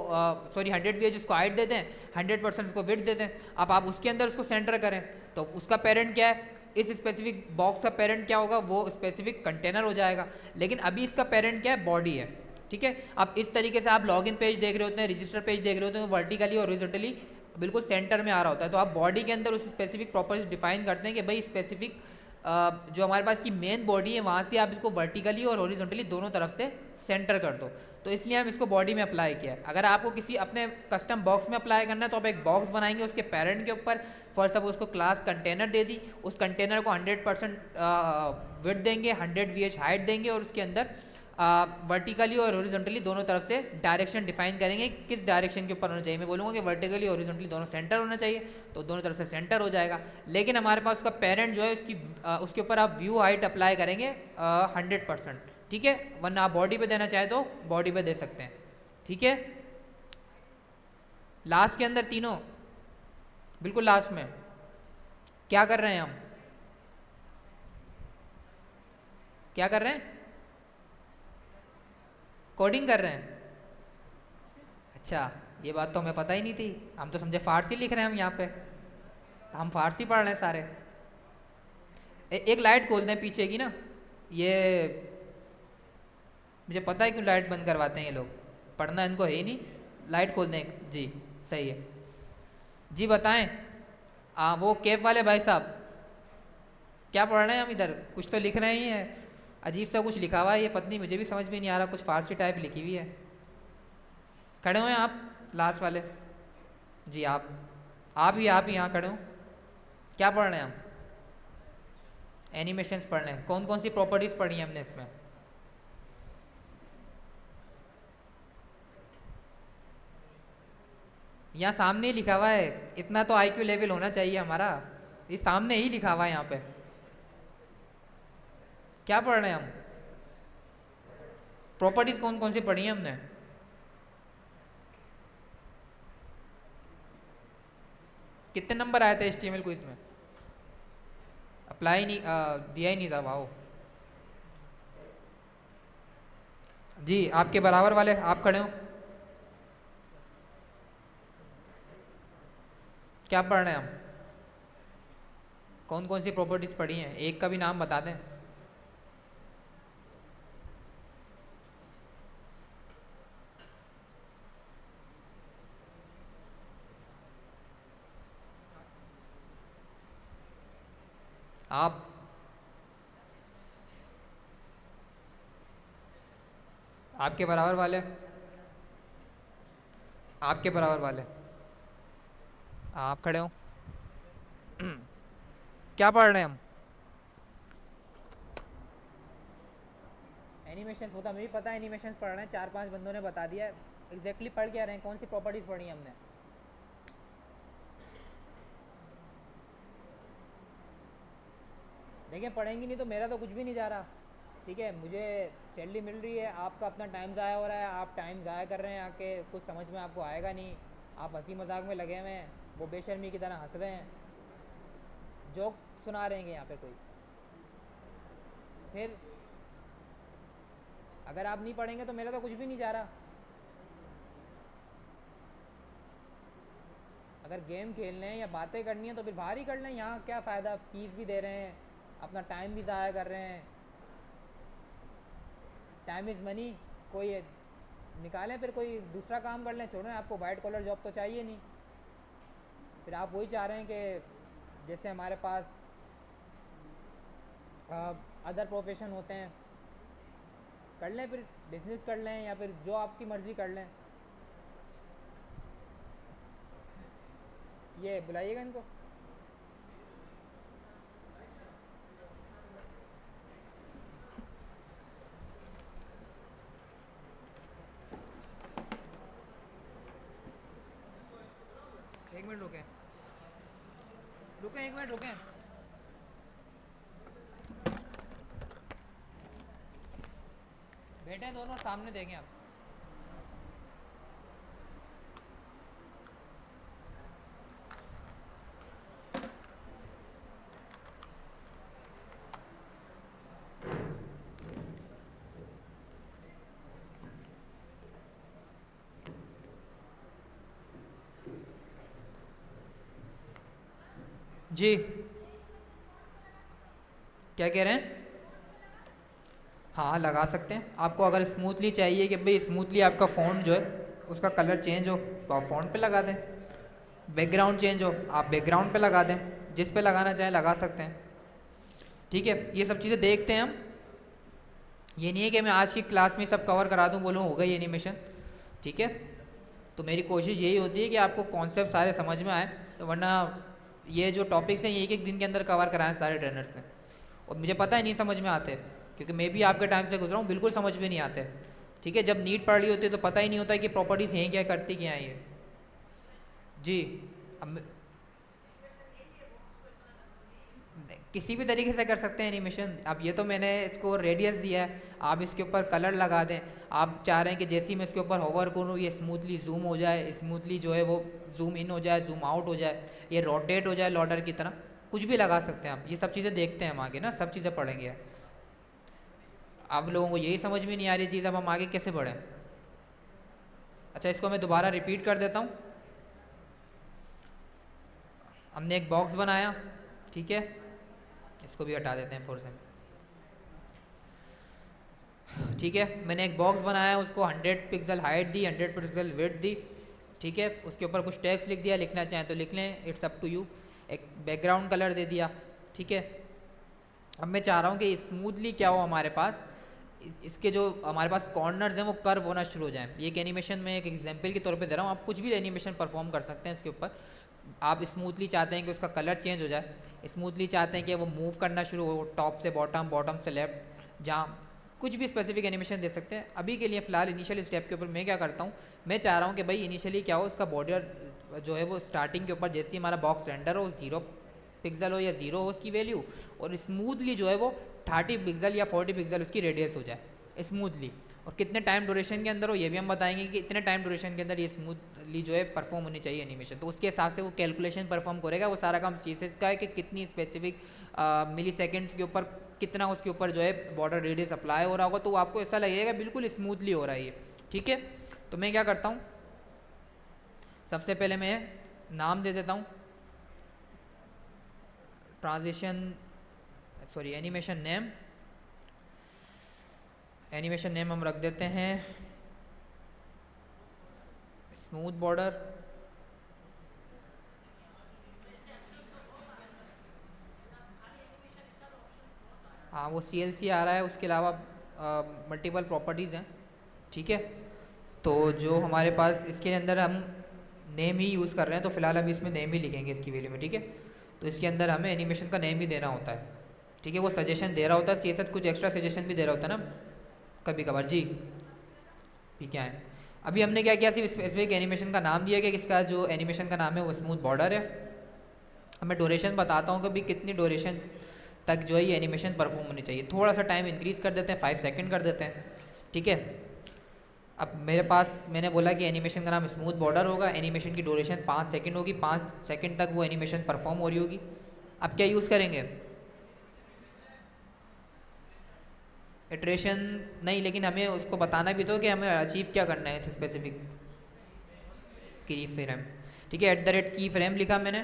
100 VH उसको हाइट दे दें, 100% उसको विड्थ दे दें। अब आप उसके अंदर उसको सेंटर करें तो उसका पेरेंट क्या है, इस स्पेसिफिक बॉक्स का पेरेंट क्या होगा, वो स्पेसिफिक कंटेनर हो जाएगा। लेकिन अभी इसका पेरेंट क्या है, बॉडी है, ठीक है। अब इस तरीके से आप लॉगिन पेज देख रहे होते हैं, रजिस्टर पेज देख रहे होते हैं, वर्टिकली और हॉरिजॉन्टली बिल्कुल सेंटर में आ रहा होता है। तो आप बॉडी के अंदर उस स्पेसिफिक प्रॉपर्टीज डिफाइन करते हैं कि भाई स्पेसिफिक जो हमारे पास की मेन बॉडी है वहाँ से आप इसको वर्टिकली और हॉरिजॉन्टली दोनों तरफ से सेंटर कर दो, तो इसलिए हम इसको बॉडी में अप्लाई किया है। अगर आपको किसी अपने कस्टम बॉक्स में अप्लाई करना है तो आप एक बॉक्स बनाएंगे, उसके पेरेंट के ऊपर फॉर सपोज उसको क्लास कंटेनर दे दी, उस कंटेनर को 100% विड्थ देंगे, 100 VH हाइट देंगे, और उसके अंदर वर्टिकली और हॉरिजॉन्टली दोनों तरफ से डायरेक्शन डिफाइन करेंगे किस डायरेक्शन के ऊपर होना चाहिए। मैं बोलूँगा कि वर्टिकली और हॉरिजॉन्टली दोनों सेंटर होना चाहिए, तो दोनों तरफ से सेंटर हो जाएगा। लेकिन हमारे पास उसका पेरेंट जो है उसके ऊपर आप व्यू हाइट अप्लाई करेंगे 100%, ठीक है, वरना आप बॉडी पे देना चाहे तो बॉडी पे दे सकते हैं, ठीक है। लास्ट के अंदर तीनों बिल्कुल लास्ट में क्या कर रहे हैं, हम क्या कर रहे हैं, कोडिंग कर रहे हैं। अच्छा, ये बात तो हमें पता ही नहीं थी, हम तो समझे फारसी लिख रहे हैं हम यहाँ पे, हम फारसी पढ़ रहे हैं सारे। एक लाइट खोल दें पीछे की ना, ये मुझे पता है क्यों लाइट बंद करवाते हैं ये लोग, पढ़ना इनको है ही नहीं। लाइट खोल दें जी, सही है। जी बताएं। वो कैब वाले भाई साहब क्या पढ़ रहे हैं हम इधर? कुछ तो लिख रहे ही हैं, अजीब सा कुछ लिखा हुआ है, ये पत्नी मुझे भी समझ में नहीं आ रहा, कुछ फारसी टाइप लिखी हुई है। खड़े हुए हैं आप लास्ट वाले। जी आप ही यहाँ खड़े हो। क्या पढ़ रहे हैं हम? एनिमेशंस पढ़ रहे हैं। कौन कौन सी प्रॉपर्टीज़ पढ़ी हैं हमने इसमें? यहाँ सामने ही लिखा हुआ है, इतना तो आईक्यू लेवल होना चाहिए हमारा, ये सामने ही लिखा हुआ है यहाँ पे। क्या पढ़ रहे हैं हम? प्रॉपर्टीज कौन कौन सी पढ़ी हैं हमने? कितने नंबर आए थे HTML क्विज में? अप्लाई नहीं दिया ही नहीं था, वाओ। जी आपके बराबर वाले आप खड़े हो। क्या पढ़ रहे हैं हम? कौन कौन सी प्रॉपर्टीज पढ़ी हैं, एक का भी नाम बता दें। आप आपके बराबर वाले, आपके बराबर वाले आप खड़े हो। क्या पढ़ रहे हैं हम? एनिमेशन होता मुझे पता है, एनिमेशन पढ़ रहे हैं, 4-5 बंदों ने बता दिया है। एग्जैक्टली पढ़ क्या रहे हैं, कौन सी प्रॉपर्टीज पढ़ी हैं हमने? देखिए पढ़ेंगी नहीं तो मेरा तो कुछ भी नहीं जा रहा। ठीक है, मुझे सैलरी मिल रही है, आपका अपना टाइम ज़ाया हो रहा है, आप टाइम ज़ाया कर रहे हैं आके, कुछ समझ में आपको आएगा नहीं, आप हंसी मजाक में लगे हुए हैं, वो बेशर्मी की तरह हंस रहे हैं, जोक सुना रहे हैं यहाँ पे कोई। फिर अगर आप नहीं पढ़ेंगे तो मेरा तो कुछ भी नहीं जा रहा। अगर गेम खेलने हैं या बातें करनी है तो फिर बाहर ही कर लें, यहाँ क्या फ़ायदा, फीस भी दे रहे हैं, अपना टाइम भी ज़ाया कर रहे हैं। टाइम इज़ मनी, कोई निकालें फिर कोई दूसरा काम कर लें, छोड़ें, आपको वाइट कॉलर जॉब तो चाहिए नहीं। फिर आप वही चाह रहे हैं कि जैसे हमारे पास अदर प्रोफेशन होते हैं, कर लें, फिर बिजनेस कर लें या फिर जो आपकी मर्ज़ी कर लें। ये बुलाइएगा इनको। एक मिनट रुकें, रुकें एक मिनट रुकें। बैठे दोनों सामने देखें आप। जी क्या कह रहे हैं? हाँ लगा सकते हैं, आपको अगर स्मूथली चाहिए कि भाई स्मूथली आपका फ़ॉन्ट जो है उसका कलर चेंज हो तो आप फ़ॉन्ट पे लगा दें, बैकग्राउंड चेंज हो आप बैकग्राउंड पे लगा दें, जिस पे लगाना चाहें लगा सकते हैं। ठीक है, ये सब चीज़ें देखते हैं हम। ये नहीं है कि मैं आज की क्लास में सब कवर करा दूँ, बोलूँ हो गई एनिमेशन। ठीक है, तो मेरी कोशिश यही होती है कि आपको कॉन्सेप्ट सारे समझ में आए, तो वरना ये जो टॉपिक्स हैं ये एक एक दिन के अंदर कवर कराएं सारे ट्रेनर्स ने, और मुझे पता है नहीं समझ में आते, क्योंकि मैं भी आपके टाइम से गुजरा हूँ, बिल्कुल समझ में नहीं आते। ठीक है, जब नीट पढ़ रही होती है तो पता ही नहीं होता कि प्रॉपर्टीज़ हैं क्या, करती क्या है ये। जी अब किसी भी तरीके से कर सकते हैं एनिमेशन। अब ये तो मैंने इसको रेडियस दिया है, आप इसके ऊपर कलर लगा दें। आप चाह रहे हैं कि जैसे ही मैं इसके ऊपर होवर करूँ ये स्मूथली जूम हो जाए, स्मूथली जो है वो जूम इन हो जाए, जूम आउट हो जाए, ये रोटेट हो जाए लॉडर की तरह, कुछ भी लगा सकते हैं आप। ये सब चीज़ें देखते हैं हम आगे ना, सब चीज़ें पढ़ेंगे। अब लोगों को यही समझ में नहीं आ रही चीज़, अब हम आगे कैसे बढ़ें? अच्छा इसको मैं दोबारा रिपीट कर देता हूँ। हमने एक बॉक्स बनाया, ठीक है, इसको भी हटा देते हैं फोर से। ठीक है, मैंने एक बॉक्स बनाया, उसको 100 पिक्सल हाइट दी, 100 पिक्सल विड्थ दी, ठीक है, उसके ऊपर कुछ टेक्स्ट लिख दिया, लिखना चाहें तो लिख लें, इट्स अप टू यू। एक बैकग्राउंड कलर दे दिया, ठीक है। अब मैं चाह रहा हूँ कि स्मूथली क्या हो हमारे पास, इसके जो हमारे पास कॉर्नर्स हैं वो कर्व होना शुरू हो जाएं। ये एक एनिमेशन में एक एग्जांपल के तौर पे दे रहा हूँ, आप कुछ भी एनिमेशन परफॉर्म कर सकते हैं इसके ऊपर। आप स्मूथली चाहते हैं कि उसका कलर चेंज हो जाए, स्मूथली चाहते हैं कि वो मूव करना शुरू हो टॉप से बॉटम, बॉटम से लेफ्ट, जहाँ कुछ भी स्पेसिफिक एनिमेशन दे सकते हैं। अभी के लिए फ़िलहाल इनिशियल स्टेप के ऊपर मैं क्या करता हूँ, मैं चाह रहा हूँ कि भाई इनिशियली क्या हो, उसका बॉर्डर जो है वो स्टार्टिंग के ऊपर जैसे ही हमारा बॉक्स रेंडर हो 0 पिक्सल हो या 0 हो उसकी वैल्यू, और स्मूथली जो है वो 30 पिक्सल या 40 पिक्सल उसकी रेडियस हो जाए स्मूथली। और कितने टाइम ड्यूरेशन के अंदर हो ये भी हम बताएंगे कि इतने टाइम ड्यूरेशन के अंदर ये स्मूथली जो है परफॉर्म होनी चाहिए एनिमेशन। तो उसके हिसाब से वो कैलकुलेशन परफॉर्म करेगा। वो सारा काम CSS का है कि कितनी स्पेसिफिक मिली सेकेंड्स के ऊपर कितना उसके ऊपर जो है बॉर्डर रेडियस अप्लाई हो रहा होगा, तो आपको ऐसा लगेगा बिल्कुल स्मूथली हो रहा है ये, ठीक है। तो मैं क्या करता हूँ, सबसे पहले मैं नाम दे देता हूँ एनिमेशन नेम। एनिमेशन नेम हम रख देते हैं स्मूथ बॉर्डर। हाँ वो CLC आ रहा है, उसके अलावा मल्टीपल प्रॉपर्टीज़ हैं, ठीक है। तो जो हमारे पास इसके अंदर हम नेम ही यूज़ कर रहे हैं, तो फिलहाल हम इसमें नेम ही लिखेंगे इसकी वैल्यू में, ठीक है। तो इसके अंदर हमें एनिमेशन का नेम ही देना होता है, ठीक है। वो सजेशन दे रहा होता है, CSS कुछ एक्स्ट्रा सजेशन भी दे रहा होता है ना कभी कभार जी। ये क्या है, अभी हमने क्या किया, सिर्फ स्पेसिफिक एनिमेशन का नाम दिया कि इसका जो एनिमेशन का नाम है वो स्मूथ बॉर्डर है। अब मैं ड्यूरेशन बताता हूँ कि भाई कितनी ड्यूरेशन तक जो है ये एनिमेशन परफॉर्म होनी चाहिए। थोड़ा सा टाइम इंक्रीज़ कर देते हैं, 5 सेकंड कर देते हैं, ठीक है। अब मेरे पास मैंने बोला कि एनिमेशन का नाम स्मूथ बॉर्डर होगा, एनिमेशन की ड्यूरेशन 5 सेकंड होगी, 5 सेकंड तक वो एनिमेशन परफॉर्म हो रही होगी। अब क्या यूज़ करेंगे, इटरेशन नहीं, लेकिन हमें उसको बताना भी तो कि हमें अचीव क्या करना है इस स्पेसिफिक की फ्रेम, ठीक है। @ की फ्रेम लिखा मैंने।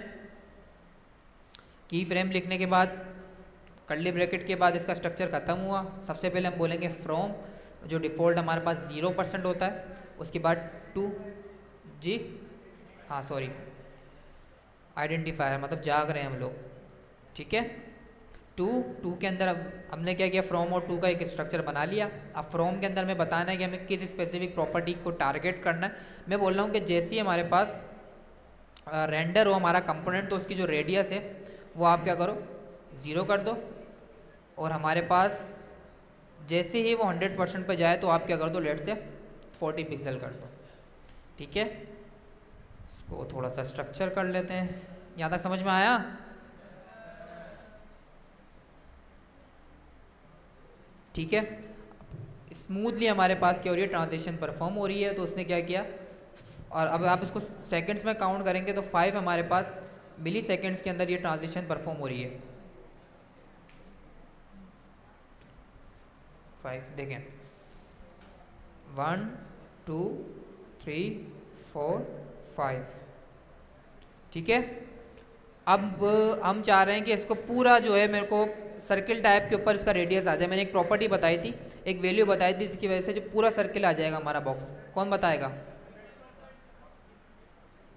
की फ्रेम लिखने के बाद कर्ली ब्रैकेट के बाद इसका स्ट्रक्चर ख़त्म हुआ। सबसे पहले हम बोलेंगे फ्रॉम, जो डिफ़ॉल्ट हमारे पास 0% होता है। उसके बाद टू, जी हाँ सॉरी, आइडेंटिफायर मतलब जाग रहे हैं हम लोग, ठीक है। टू के अंदर अब हमने क्या किया, फ्रॉम और टू का एक स्ट्रक्चर बना लिया। अब फ्रॉम के अंदर हमें बताना है कि हमें किस स्पेसिफिक प्रॉपर्टी को टारगेट करना है। मैं बोल रहा हूँ कि जैसे ही हमारे पास रेंडर हो हमारा कंपोनेंट, तो उसकी जो रेडियस है वो आप क्या करो 0 कर दो, और हमारे पास जैसे ही वो 100% पे जाए तो आप क्या कर दो, लेट से 40 पिक्सल कर दो, ठीक है। इसको थोड़ा सा स्ट्रक्चर कर लेते हैं। यहाँ तक समझ में आया, ठीक है। स्मूथली हमारे पास क्या हो रही है, ट्रांजिशन परफॉर्म हो रही है। तो उसने क्या किया, और अब आप इसको सेकंड्स में काउंट करेंगे तो 5 हमारे पास मिली सेकेंड्स के अंदर ये ट्रांजिशन परफॉर्म हो रही है। 5 देखें, 1 2 3 4 5, ठीक है। अब हम चाह रहे हैं कि इसको पूरा जो है मेरे को सर्किल टाइप के ऊपर इसका रेडियस आ जाए। मैंने एक प्रॉपर्टी बताई थी, एक वैल्यू बताई थी, जिसकी वजह से जो पूरा सर्किल आ जाएगा हमारा बॉक्स। कौन बताएगा,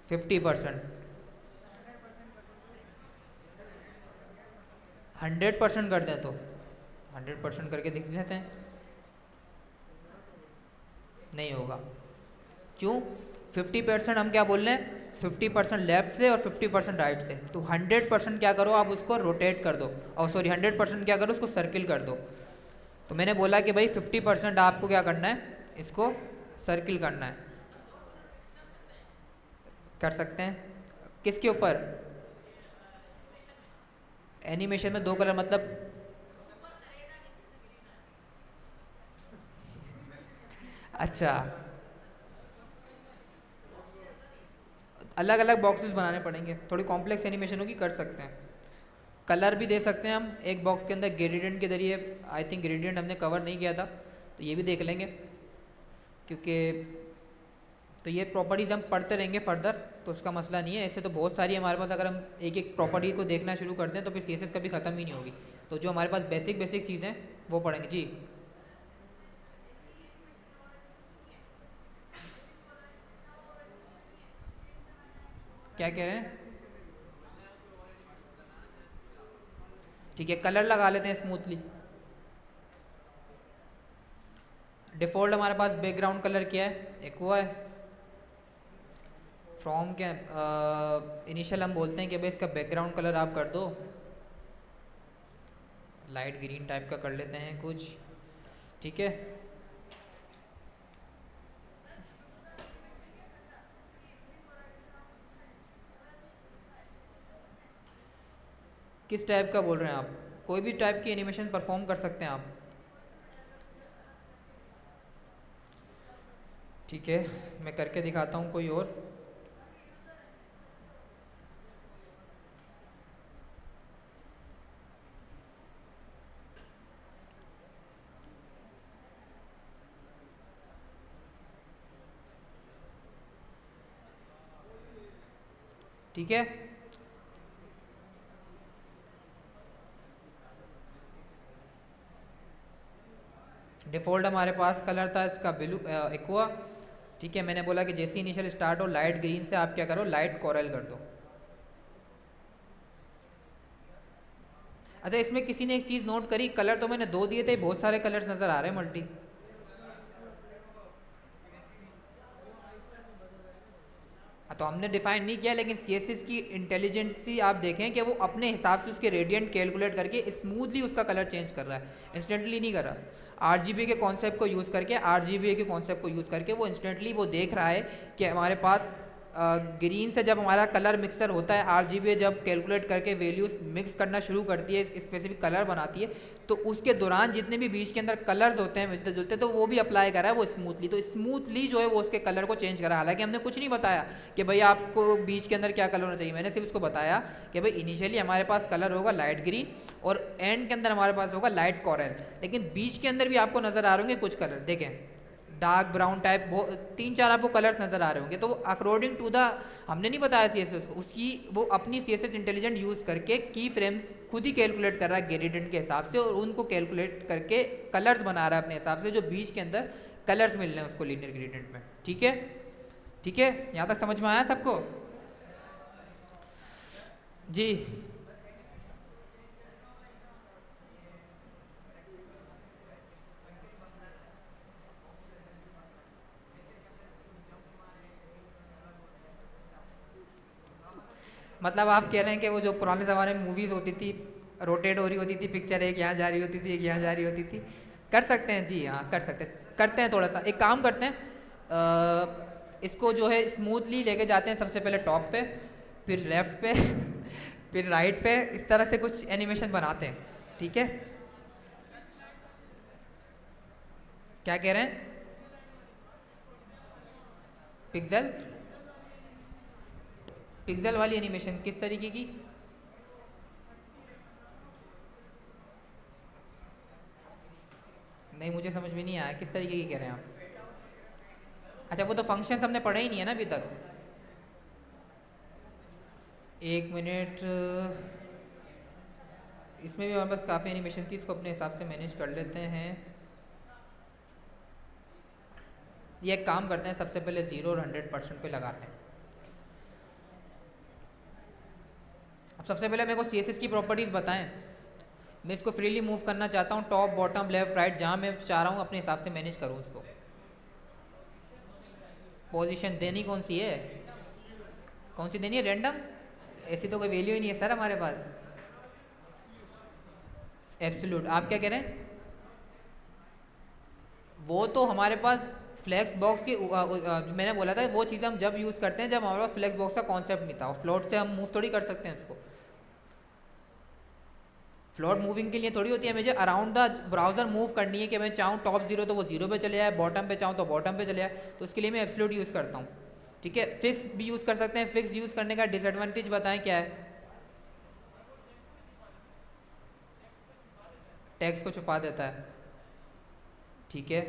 50%, 100% कर दें तो 100% करके देख लेते हैं, नहीं होगा। क्यों, 50% हम क्या बोल रहे हैं, 50% लेफ्ट से और 50% राइट से। तो 100% क्या करो, आप उसको रोटेट कर दो, और सॉरी 100% क्या करो, उसको सर्किल कर दो। तो मैंने बोला कि भाई 50% आपको क्या करना है, इसको सर्किल करना है। कर सकते हैं किसके ऊपर, एनिमेशन में 2 कलर मतलब अच्छा, अलग अलग बॉक्सेस बनाने पड़ेंगे, थोड़ी कॉम्प्लेक्स एनिमेशन होगी, कर सकते हैं। कलर भी दे सकते हैं हम एक बॉक्स के अंदर ग्रेडियंट के जरिए। आई थिंक ग्रेडियंट हमने कवर नहीं किया था, तो ये भी देख लेंगे, क्योंकि तो ये प्रॉपर्टीज़ हम पढ़ते रहेंगे फर्दर, तो उसका मसला नहीं है। ऐसे तो बहुत सारी हमारे पास, अगर हम एक एक प्रॉपर्टी को देखना शुरू करते हैं तो फिर CSS कभी ख़त्म ही नहीं होगी। तो जो हमारे पास बेसिक चीज़ें वो पढ़ेंगे जी। क्या कह रहे हैं? ठीक है, कलर लगा लेते हैं स्मूथली। डिफ़ॉल्ट हमारे पास बैकग्राउंड कलर क्या है? एक्वा है। फ्रॉम क्या इनिशियल हम बोलते हैं कि भाई इसका बैकग्राउंड कलर आप कर दो लाइट ग्रीन टाइप का कर लेते हैं कुछ। ठीक है, किस टाइप का बोल रहे हैं आप? कोई भी टाइप की एनिमेशन परफॉर्म कर सकते हैं आप। ठीक है, मैं करके दिखाता हूँ कोई और। ठीक है, डिफ़ॉल्ट हमारे पास कलर था इसका ब्लू एक्वा। ठीक है, मैंने बोला कि जैसे इनिशियल स्टार्ट हो लाइट ग्रीन से आप क्या करो, लाइट कोरल कर दो। अच्छा, इसमें किसी ने एक चीज़ नोट करी, कलर तो मैंने दो दिए थे, बहुत सारे कलर्स नज़र आ रहे हैं मल्टी। तो हमने डिफाइन नहीं किया, लेकिन सीएसएस की इंटेलिजेंसी आप देखें कि वो अपने हिसाब से उसके रेडियंट कैलकुलेट करके स्मूथली उसका कलर चेंज कर रहा है, इंस्टेंटली नहीं कर रहा। आरजीबी के कॉन्सेप्ट को यूज़ करके, आरजीबी के कॉन्सेप्ट को यूज़ करके वो इंस्टेंटली वो देख रहा है कि हमारे पास ग्रीन से जब हमारा कलर मिक्सर होता है, आरजीबी जब कैलकुलेट करके वैल्यूज मिक्स करना शुरू करती है, स्पेसिफिक कलर बनाती है, तो उसके दौरान जितने भी बीच के अंदर कलर्स होते हैं मिलते जुलते, तो वो भी अप्लाई करा है वो स्मूथली। तो स्मूथली जो है वो उसके कलर को चेंज करा। हालांकि हमने कुछ नहीं बताया कि भाई आपको बीच के अंदर क्या कलर होना चाहिए, मैंने सिर्फ उसको बताया कि भाई इनिशियली हमारे पास कलर होगा लाइट ग्रीन और एंड के अंदर हमारे पास होगा लाइट कॉरल, लेकिन बीच के अंदर भी आपको नज़र आ रहे होंगे कुछ कलर, देखें डार्क ब्राउन टाइप, वो तीन चार आपको कलर्स नज़र आ रहे होंगे। तो अकॉर्डिंग टू द, हमने नहीं बताया सीएसएस को, उसकी वो अपनी सीएसएस इंटेलिजेंट यूज़ करके की फ्रेम खुद ही कैलकुलेट कर रहा है ग्रेडियंट के हिसाब से, और उनको कैलकुलेट करके कलर्स बना रहा है अपने हिसाब से, जो बीच के अंदर कलर्स मिल रहे हैं उसको लीनियर ग्रेडियंट में। ठीक है, ठीक है, यहाँ तक समझ में आया सबको? जी, मतलब आप कह रहे हैं कि वो जो पुराने ज़माने में मूवीज़ होती थी, रोटेट हो रही होती थी पिक्चर, एक यहाँ जा रही होती थी एक यहाँ जा रही होती थी, कर सकते हैं जी, हाँ कर सकते हैं, करते हैं थोड़ा सा एक काम करते हैं, इसको जो है स्मूथली लेके जाते हैं सबसे पहले टॉप पे, फिर लेफ्ट पे फिर राइट पे, इस तरह से कुछ एनिमेशन बनाते हैं। ठीक है, क्या कह रहे हैं? पिक्सल, पिक्सल वाली एनिमेशन किस तरीके की? नहीं, मुझे समझ में नहीं आया किस तरीके की कह रहे हैं आप। अच्छा, वो तो फंक्शंस हमने पढ़े ही नहीं है ना अभी तक। एक मिनट, इसमें भी हमारे पास काफ़ी एनिमेशन थी, इसको अपने हिसाब से मैनेज कर लेते हैं। ये एक काम करते हैं, सबसे पहले 0 और 100% पे लगाते हैं। अब सबसे पहले मेरे को सीएसएस की प्रॉपर्टीज़ बताएं। मैं इसको फ्रीली मूव करना चाहता हूँ, टॉप बॉटम लेफ्ट राइट, जहाँ मैं चाह रहा हूँ अपने हिसाब से मैनेज करूँ इसको। पोजीशन देनी कौन सी है? कौन सी देनी है? रैंडम? ऐसी तो कोई वैल्यू ही नहीं है सर हमारे पास। एब्सोल्यूट, आप क्या कह रहे हैं? वो तो हमारे पास फ्लैक्स बॉक्स की मैंने बोला था वो चीज़ हम जब यूज़ करते हैं जब हमारे पास फ्लैक्स बॉक्स का कॉन्सेप्ट नहीं था, और फ्लोट से हम मूव थोड़ी कर सकते हैं इसको। फ्लोट मूविंग के लिए थोड़ी होती है, मुझे अराउंड द ब्राउजर मूव करनी है कि मैं चाहूँ टॉप जीरो तो वो जीरो पे चले जाए, बॉटम पे चाहूँ तो बॉटम पे चले जाए, तो उसके लिए मैं एब्सोल्यूट यूज़ करता हूँ। ठीक है, फिक्स भी यूज़ कर सकते हैं। फिक्स यूज़ करने का डिसएडवांटेज बताएं क्या है? टैक्स को छुपा देता है। ठीक है,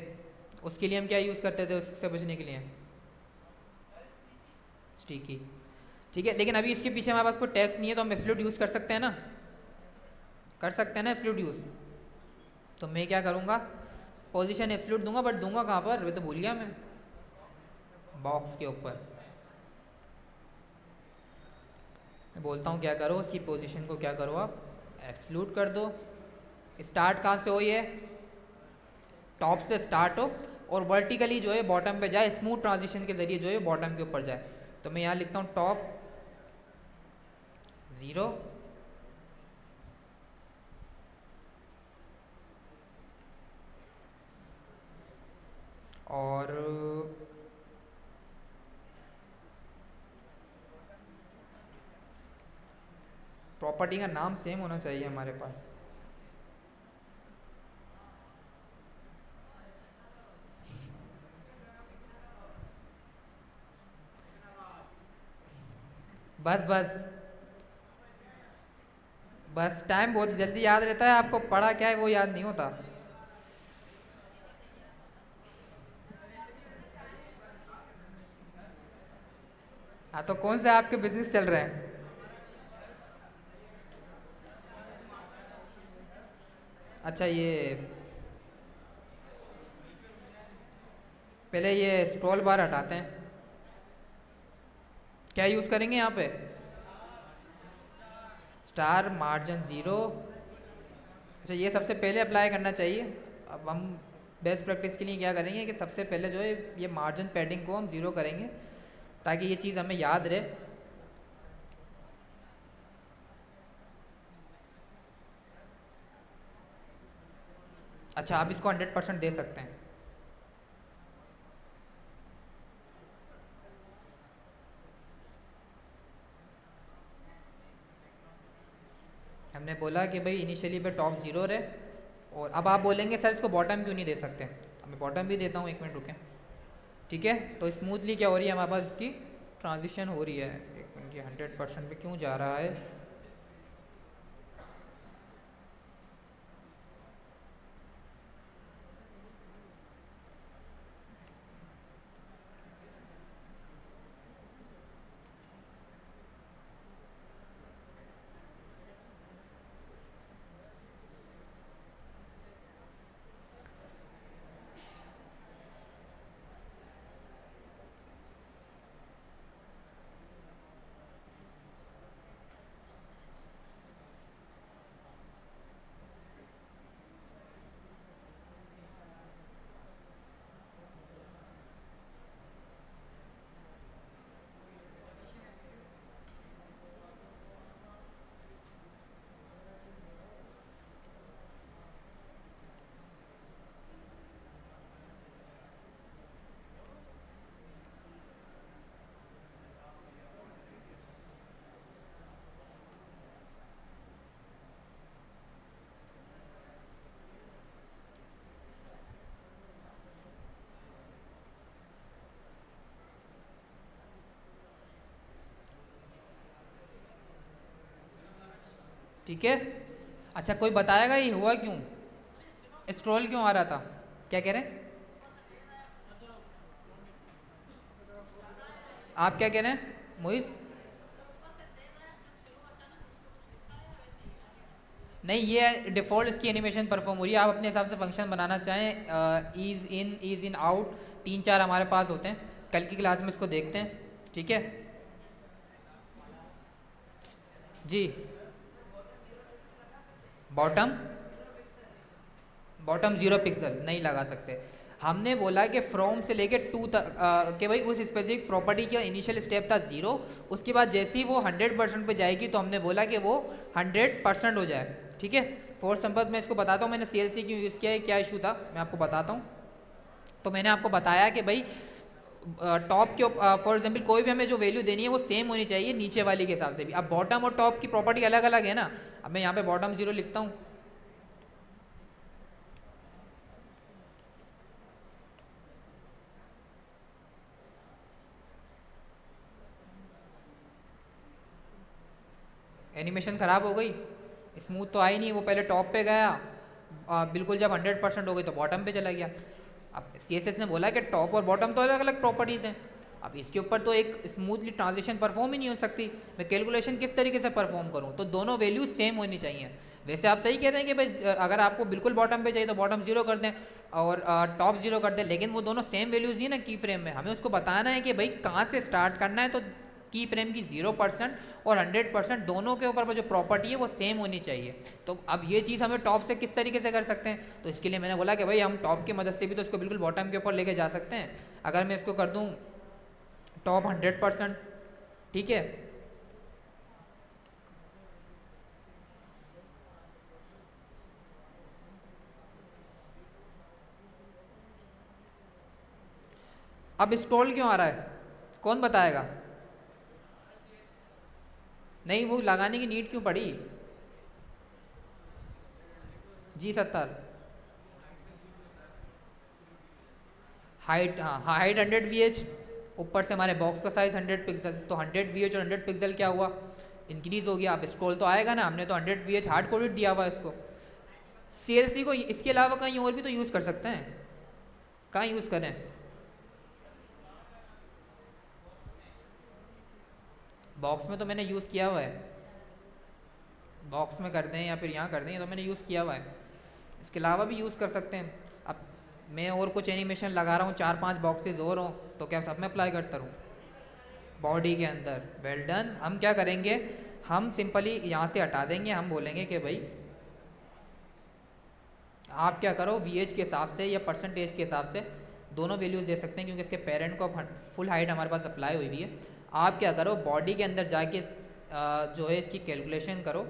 उसके लिए हम क्या यूज़ करते थे उससे बचने के लिए? स्टिकी। ठीक है, लेकिन अभी इसके पीछे हमारे पास कोई टैक्स नहीं है, तो हम एब्सोल्यूट यूज़ कर सकते हैं ना? कर सकते हैं ना एब्सोल्यूट यूज़? तो मैं क्या करूँगा, पोजीशन एब्सोल्यूट दूंगा, बट दूंगा कहाँ पर, वे तो भूल गया मैं। बॉक्स के ऊपर। मैं बोलता हूँ क्या करो, उसकी पोजीशन को क्या करो आप एब्सलूट कर दो। स्टार्ट कहाँ से हो, ये टॉप से स्टार्ट हो और वर्टिकली जो है बॉटम पे जाए, स्मूथ ट्रांजिशन के जरिए जो है बॉटम के ऊपर जाए। तो मैं यहाँ लिखता हूँ टॉप 0 और प्रॉपर्टी का नाम सेम होना चाहिए हमारे पास। बस बस बस, टाइम बहुत जल्दी याद रहता है, आपको पढ़ा क्या है वो याद नहीं होता। हाँ तो कौन से आपके बिजनेस चल रहे हैं? अच्छा, ये पहले ये स्क्रॉल बार हटाते हैं। क्या यूज़ करेंगे यहाँ पे? Star margin 0। अच्छा, ये सबसे पहले अप्लाई करना चाहिए। अब हम बेस्ट प्रैक्टिस के लिए क्या करेंगे कि सबसे पहले जो है ये मार्जिन पैडिंग को हम 0 करेंगे ताकि ये चीज़ हमें याद रहे। अच्छा, आप इसको 100% दे सकते हैं। हमने बोला कि भाई इनिशियली पे टॉप 0 रहे, और अब आप बोलेंगे सर इसको बॉटम क्यों नहीं दे सकते? अब मैं बॉटम भी देता हूँ, 1 मिनट रुकें। ठीक है, तो स्मूथली क्या हो रही है हमारे पास, इसकी ट्रांजिशन हो रही है। 1 मिनट, ये 100% पे क्यों जा रहा है? ठीक है। अच्छा, कोई बताएगा ये हुआ क्यों, स्क्रॉल क्यों आ रहा था? क्या कह रहे हैं आप, क्या कह रहे हैं मोइस? नहीं, ये डिफ़ॉल्ट इसकी एनिमेशन परफॉर्म हो रही है। आप अपने हिसाब से फंक्शन बनाना चाहें, ease in ease in out, 3-4 हमारे पास होते हैं। कल की क्लास में इसको देखते हैं। ठीक है जी। बॉटम बॉटम 0 पिक्सल नहीं लगा सकते। हमने बोला कि फ्रॉम से लेके 2 तक कि भाई उस स्पेसिफिक प्रॉपर्टी का इनिशियल स्टेप था 0, उसके बाद जैसे ही वो 100% पे जाएगी तो हमने बोला कि वो 100% हो जाए। ठीक है, फॉर संपद मैं इसको बताता हूँ मैंने CLC क्यों यूज़ किया है, क्या इशू था मैं आपको बताता हूँ। तो मैंने आपको बताया कि भाई टॉप के फॉर एग्जाम्पल कोई भी हमें जो वैल्यू देनी है वो सेम होनी चाहिए नीचे वाली के हिसाब से भी। अब बॉटम और टॉप की प्रॉपर्टी अलग अलग है ना। अब मैं यहाँ पे बॉटम 0 लिखता हूँ। एनिमेशन ख़राब हो गई, स्मूथ तो आई नहीं। वो पहले टॉप पे गया, बिल्कुल जब 100% हो गई तो बॉटम पे चला गया। अब CSS ने बोला कि टॉप और बॉटम तो अलग अलग प्रॉपर्टीज़ हैं, अब इसके ऊपर तो एक स्मूथली ट्रांजिशन परफॉर्म ही नहीं हो सकती। मैं कैलकुलेशन किस तरीके से परफॉर्म करूँ? तो दोनों वैल्यूज सेम होनी चाहिए। वैसे आप सही कह रहे हैं कि भाई अगर आपको बिल्कुल बॉटम पे चाहिए तो बॉटम 0 कर दें और टॉप 0 कर दें, लेकिन वो दोनों सेम वैल्यूज़ ही ना की फ्रेम में। हमें उसको बताना है कि भाई कहाँ से स्टार्ट करना है, तो की फ्रेम की 0% और 100% दोनों के ऊपर जो प्रॉपर्टी है वो सेम होनी चाहिए। तो अब ये चीज़ हमें टॉप से किस तरीके से कर सकते हैं, तो इसके लिए मैंने बोला कि भाई हम टॉप की मदद से भी तो इसको बिल्कुल बॉटम के ऊपर लेके जा सकते हैं। अगर मैं इसको कर दूँ टॉप 100%, ठीक है, अब स्क्रॉल क्यों आ रहा है, कौन बताएगा? नहीं, वो लगाने की नीड क्यों पड़ी? जी 70 हाइट, हाँ हाँ, हाइट 100 VH, ऊपर से हमारे बॉक्स का साइज 100 पिक्सल, तो 100 VH और 100 पिक्सल क्या हुआ, इंक्रीज हो गया। अब स्क्रॉल तो आएगा ना, हमने तो 100 VH हार्ड कोडेड दिया हुआ है इसको। CLC को इसके अलावा कहीं और भी तो यूज़ कर सकते हैं, कहाँ यूज़ करें? बॉक्स में तो मैंने यूज़ किया हुआ है, बॉक्स में कर दें या फिर यहाँ कर दें, तो मैंने यूज़ किया हुआ है। इसके अलावा भी यूज़ कर सकते हैं। अब मैं और कुछ एनिमेशन लगा रहा हूँ, 4-5 बॉक्सेस और हों, तो क्या सब में अप्लाई करता रहूँ बॉडी के अंदर? Well done. हम क्या करेंगे, हम सिंपली यहाँ से हटा देंगे, हम बोलेंगे कि भाई आप क्या करो, VH के हिसाब से या परसेंटेज के हिसाब से दोनों वैल्यूज़ दे सकते हैं, क्योंकि इसके पेरेंट को फुल हाइट हमारे पास अप्लाई हुई हुई है। आप क्या करो, बॉडी के अंदर जाके जो है इसकी कैलकुलेशन करो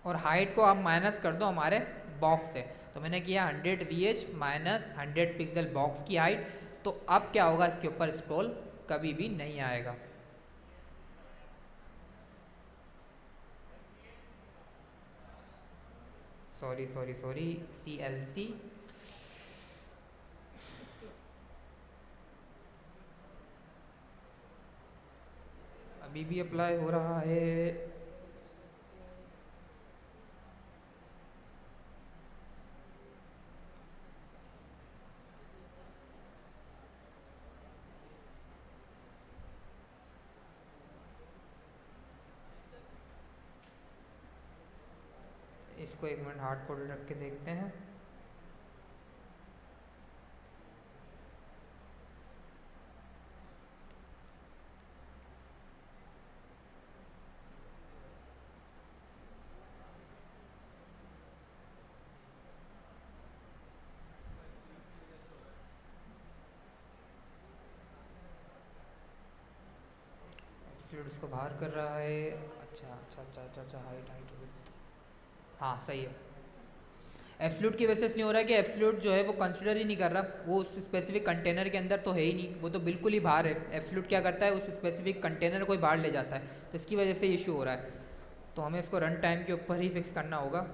और हाइट को आप माइनस कर दो हमारे बॉक्स से। तो मैंने किया 100 VH माइनस 100 पिक्सल बॉक्स की हाइट, तो अब क्या होगा, इसके ऊपर स्क्रॉल कभी भी नहीं आएगा। सॉरी सॉरी सॉरी, CLC अभी भी अप्लाई हो रहा है। इसको 1 मिनट हार्ड कोडेड रख के देखते हैं। एक्सक्लूड इसको बाहर कर रहा है। अच्छा अच्छा अच्छा अच्छा अच्छा, हाइट हाइट विड्थ, हाँ सही है। एब्सोल्यूट की वजह से इसलिए हो रहा है कि एब्सोल्यूट जो है वो कंसिडर ही नहीं कर रहा, वो उस स्पेसिफिक कंटेनर के अंदर तो है ही नहीं, वो तो बिल्कुल ही बाहर है। एब्सोल्यूट क्या करता है, उस स्पेसिफिक कंटेनर को ही बाहर ले जाता है, तो इसकी वजह से इशू हो रहा है। तो हमें इसको रन टाइम के ऊपर ही फिक्स करना होगा।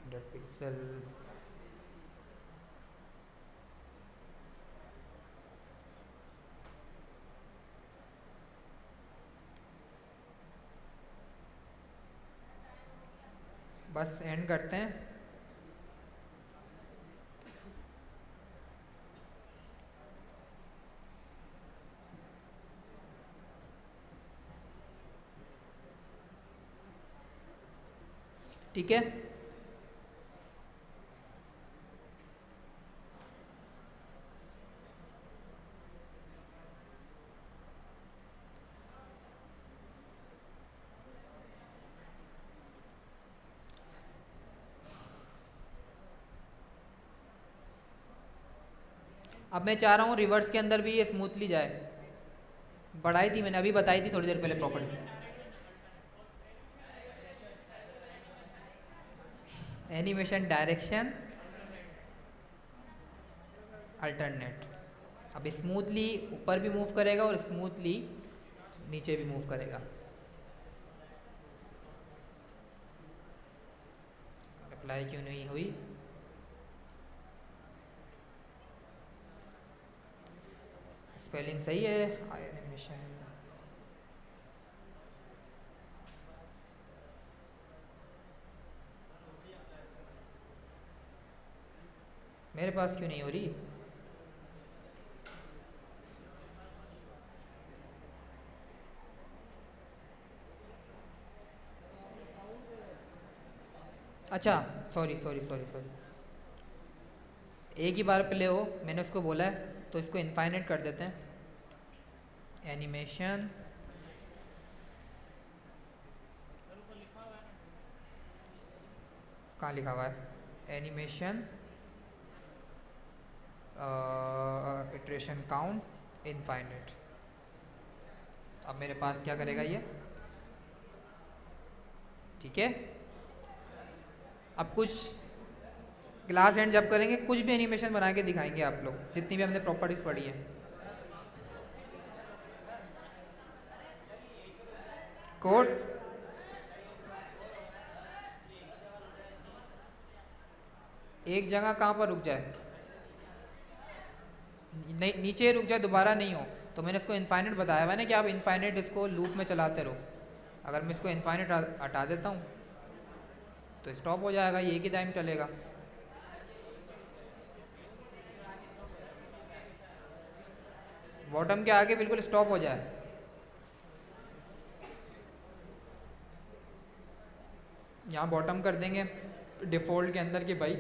100 पिक्सल, बस एंड करते हैं। ठीक है, अब मैं चाह रहा हूँ रिवर्स के अंदर भी ये स्मूथली जाए। बढ़ाई थी मैंने, अभी बताई थी थोड़ी देर पहले प्रॉपर्टी। एनिमेशन डायरेक्शन अल्टरनेट, अब स्मूथली ऊपर भी मूव करेगा और स्मूथली नीचे भी मूव करेगा। अप्लाई क्यों नहीं हुई? स्पेलिंग सही है, एनिमेशन मेरे पास क्यों नहीं हो रही? अच्छा, सॉरी सॉरी सॉरी सॉरी, एक ही बार प्ले हो, मैंने उसको बोला है, तो इसको इनफाइनाइट कर देते हैं। एनिमेशन कहाँ लिखा हुआ है? Animation iteration count infinite. अब मेरे पास क्या करेगा ये? ठीक है। अब कुछ क्लास एंड जब करेंगे कुछ भी एनिमेशन बना के दिखाएंगे आप लोग, जितनी भी हमने प्रॉपर्टीज पढ़ी है। कोड एक जगह कहाँ पर रुक जाए? नहीं, नीचे रुक जाए, दोबारा नहीं हो। तो मैंने इसको इनफाइनाइट बताया हुआ ना कि आप इनफाइनाइट इसको लूप में चलाते रहो। अगर मैं इसको इनफाइनाइट हटा देता हूँ तो स्टॉप हो जाएगा, ये एक ही टाइम चलेगा। बॉटम के आगे बिल्कुल स्टॉप हो जाए। यहाँ बॉटम कर देंगे डिफ़ॉल्ट के अंदर कि भाई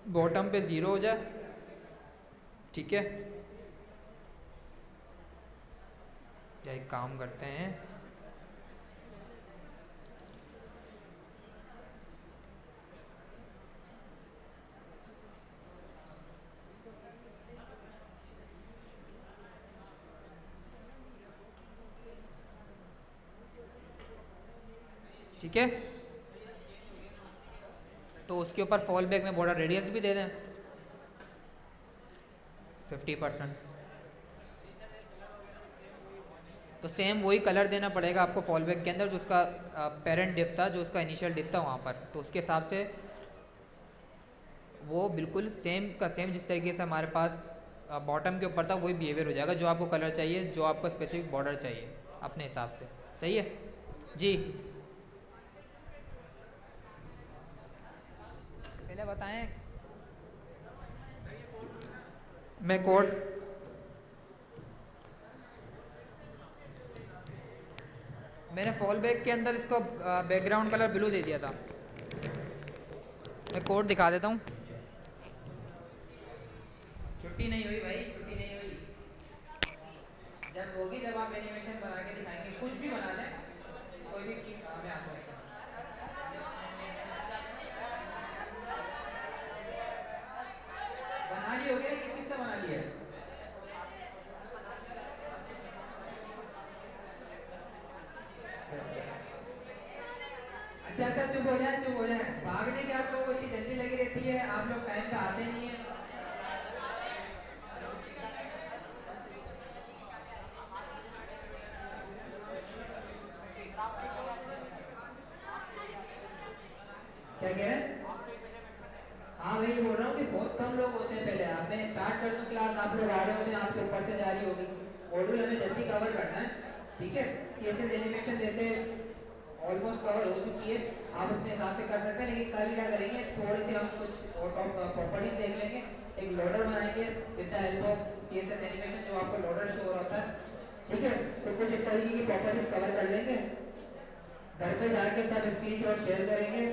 बॉटम पे 0 हो जाए। ठीक है, या एक काम करते हैं, ठीक है, तो उसके ऊपर फॉल बैक में बॉर्डर रेडियस भी दे दें 50%। तो सेम वही कलर देना पड़ेगा आपको फॉल बैक के अंदर, जो उसका पेरेंट डिफ था, जो उसका इनिशियल डिफ था वहाँ पर, तो उसके हिसाब से वो बिल्कुल सेम का सेम जिस तरीके से हमारे पास बॉटम के ऊपर था वही बिहेवियर हो जाएगा, जो आपको कलर चाहिए, जो आपको स्पेसिफिक बॉर्डर चाहिए अपने हिसाब से। सही है जी। पहले बताएं मैं कोड मैंने फॉल बैक के अंदर इसको बैकग्राउंड कलर ब्लू दे दिया था। मैं कोड दिखा देता हूँ। छुट्टी नहीं हुई भाई, छुट्टी नहीं हुई। जब होगी, जब आप एनिमेशन बना के दिखाएंगे, कुछ भी बना दें, कोई भी काम में आता है। बना ली होगी ना, किस किस से बना ली है? अच्छा अच्छा, चुप हो जाए, चुप हो जाए। भागने की आप लोगों को इतनी जल्दी लगी रहती है, आप लोग टाइम पे आते नहीं है। क्या कह रहे हैं? हाँ भाई, बोल रहा हूँ कि बहुत कम लोग होते हैं। पहले आप, मैं स्टार्ट कर दूँ क्लास, आप लोग आ रहे होते हैं, आपके ऊपर से जारी होगी। मॉड्यूल हमें जल्दी कवर करना है, ठीक है। CSS एनिमेशन जैसे ऑलमोस्ट कवर हो चुकी है, आप अपने हिसाब से कर सकते हैं। लेकिन कल क्या करेंगे, थोड़ी सी हम कुछ और प्रॉपर्टीज देख लेंगे, एक लोडर बनाएंगे with the help of CSS animation, जो आपको लोडर शो हो रहा होता है, ठीक है। तो कुछ इस तरीके की प्रॉपर्टीज कवर कर लेंगे। घर पे जाके सब स्क्रीन शॉट शेयर करेंगे,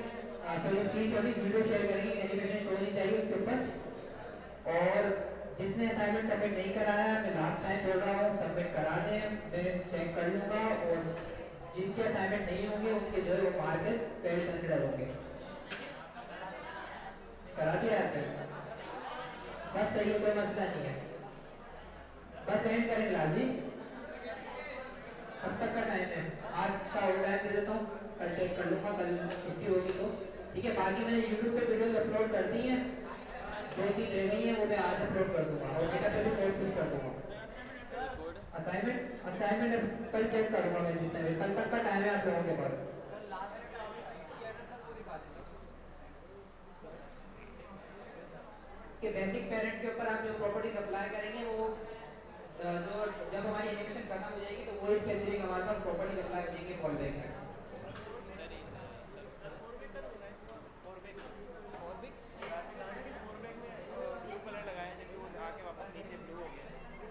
सॉरी स्क्रीन शॉट ही वीडियो शेयर करेंगे, एनिमेशन शो होनी चाहिए उसके ऊपर। और जिसने असाइनमेंट सबमिट नहीं कराया है, मैं लास्ट टाइम बोल रहा हूँ सबमिट करा दें, मैं चेक कर लूँगा। और जिनके असाइनमेंट नहीं होंगे उनके जो है वो मार्क्स फेल कंसिडर होंगे। करा दिया आपने? बस सही है, कोई मसला नहीं है। बस एंड करेंगे लाल जी। कब तक का टाइम है? आज का और टाइम दे देता हूँ, कल चेक कर लूँगा, कल छुट्टी होगी तो ठीक है। बाकी मैंने यूट्यूब पे वीडियोस अपलोड कर दी हैं, 2-3 रह गई हैं, वो मैं आज अपलोड कर दूँगा, और डेटा पे भी कोड पुश कर दूँगा। असाइनमेंट असाइनमेंट कल चेक करूँगा मैं, जितना भी कल तक का टाइम है आप लोगों के पास। इसके बेसिक पेरेंट के ऊपर आप जो प्रॉपर्टीज अप्लाई करेंगे, वो जो जब हमारी एनिमेशन खत्म हो जाएगी तो वो स्पेसिफिक हमारे पास प्रॉपर्टीज अप्लाई हो जाएंगे फॉल बैक में।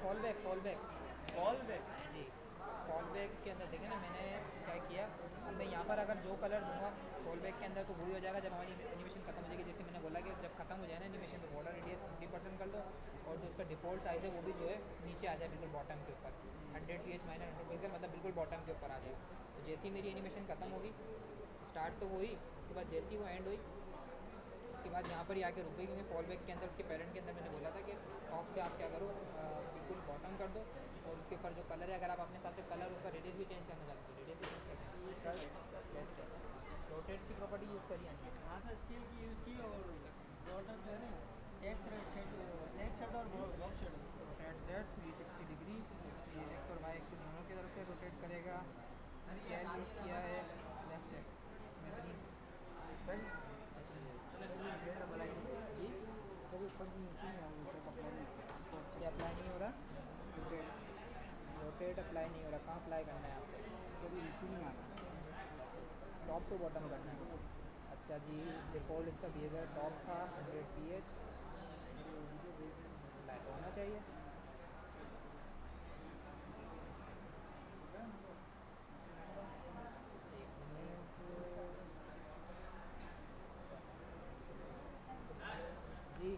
Fall back, fall back, fall back जी। फॉल बैक के अंदर देखें ना, मैंने क्या किया, अब मैं यहाँ पर अगर जो कलर दूंगा फॉल बैक के अंदर तो वही हो जाएगा जब हमारी एनिमेशन खत्म हो जाएगी। जैसे मैंने बोला कि जब खत्म हो जाए ना एनिमेशन, तो बॉर्डर रेडियस कर लो, और जो उसका डिफ़ॉल्ट साइज़ है वो भी जो है नीचे आ जाए बिल्कुल बॉटम के ऊपर, 100 pH माइनस 100 पिक्सल, मतलब बिल्कुल बॉटम के ऊपर आ जाए। तो जैसे ही मेरी एनिमेशन ख़त्म होगी, स्टार्ट तो हुई, उसके बाद जैसे ही वो एंड हुई, उसके बाद यहाँ पर ही आके रुक गई, क्योंकि फॉल बैक के अंदर उसके पेरेंट के अंदर मैंने बोला था कि टॉप से आप क्या करो, बिल्कुल बॉटम कर दो, और उसके ऊपर जो कलर है, अगर आप अपने हिसाब से कलर उसका रेडियस भी चेंज करना चाहते हो रेडियस भी चेंज करना है, बेस्ट है। रोटेट की प्रॉपर्टी यूज़ करिए हाँ जी। हाँ सर, स्केल की यूज़ की, और बॉर्डर जो है ना, टेक्स्ट शेड और box shade. Rotate Z 360 degree, ये एक्स और वाई एक्सिस दोनों की तरफ से रोटेट करेगा। स्केल यूज़ किया है, बेस्ट है, बेहतरीन। सर सर ये रेड डबल आई जी, सर, ऊपर से नीचे नहीं आ रहा, ऊपर अप्लाई नहीं, क्या अप्लाई नहीं हो रहा? रोटेट रोटेट अप्लाई नहीं हो रहा, कहाँ अप्लाई करना है आपको? सर ये नीचे नहीं आ रहा। टॉप टू बॉटम करना है। अच्छा जी, डिफ़ॉल्ट इसका बिहेवियर टॉप था, 100 pH, अप्लाई तो होना चाहिए। एक मिनट जी।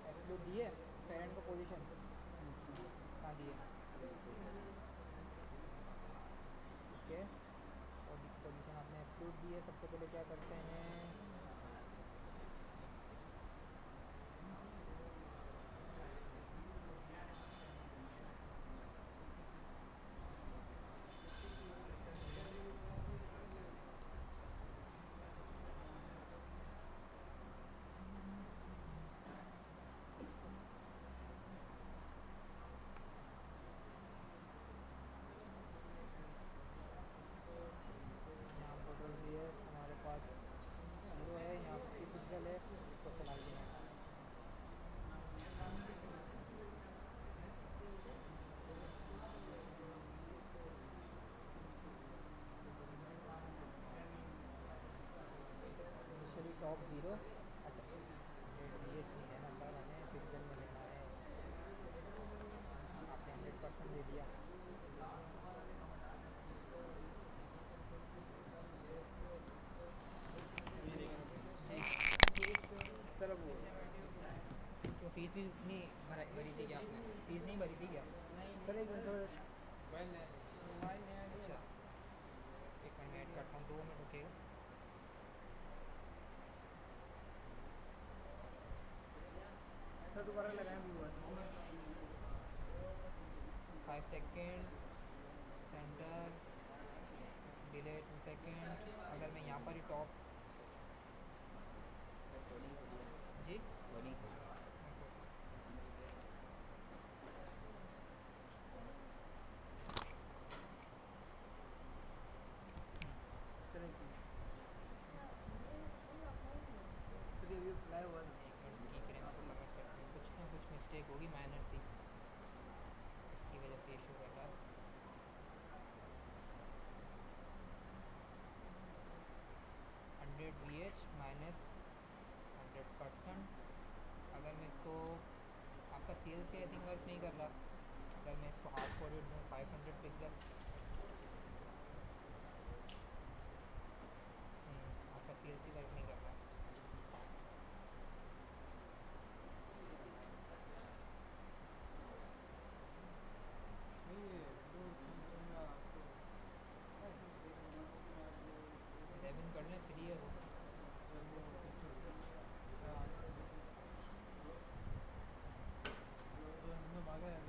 एब्सोल्यूट दिए, पेरेंट को पोजीशन कहाँ दिए? ठीक है, पोजीशन आपने एब्सोल्यूट दी है। सबसे पहले क्या करते हैं, यहाँ टोटल BS हमारे पास 0 है, यहाँ 50 पिक्सल है, इसको चला देना है। इनिशियली टॉप 0, अच्छा 100 BH नहीं लेना सर, हमें पिक्सल में लेना है। आपने 100% दे दिया। जी, सर अब वो क्यों फीस भी नहीं भरी थी क्या आपने? फीस नहीं भरी थी क्या? सर एक मिनट थोड़ा अच्छा, एक मिनट में ऐड करता हूँ, 2 मिनट रुकेगा। सर दोबारा लगाएं भी हुआ था। 5 सेकेंड, सेंटर, डिले 2 सेकेंड। अगर मैं यहाँ पर ही टॉप, जी सर एक मिनट, सर ये भी अप्लाई हुआ था। एक मिनट ठीक है, इसको सबमिट करते हैं, कुछ ना कुछ मिस्टेक होगी माइनर सी, इसकी वजह से इशू कर रहा है। 100 VH माइनस 100%। अगर मैं इसको, आपका CLC आई थिंक वर्क नहीं कर रहा, अगर मैं इसको हार्ड कोडेड दूँ 500 पिक्सल, आपका CLC वर्क नहीं कर रहा। नहीं ये जो समझा आपको 11 कर लें, फ्री है वो। सर वो हाँ, तो हमने मांगा है,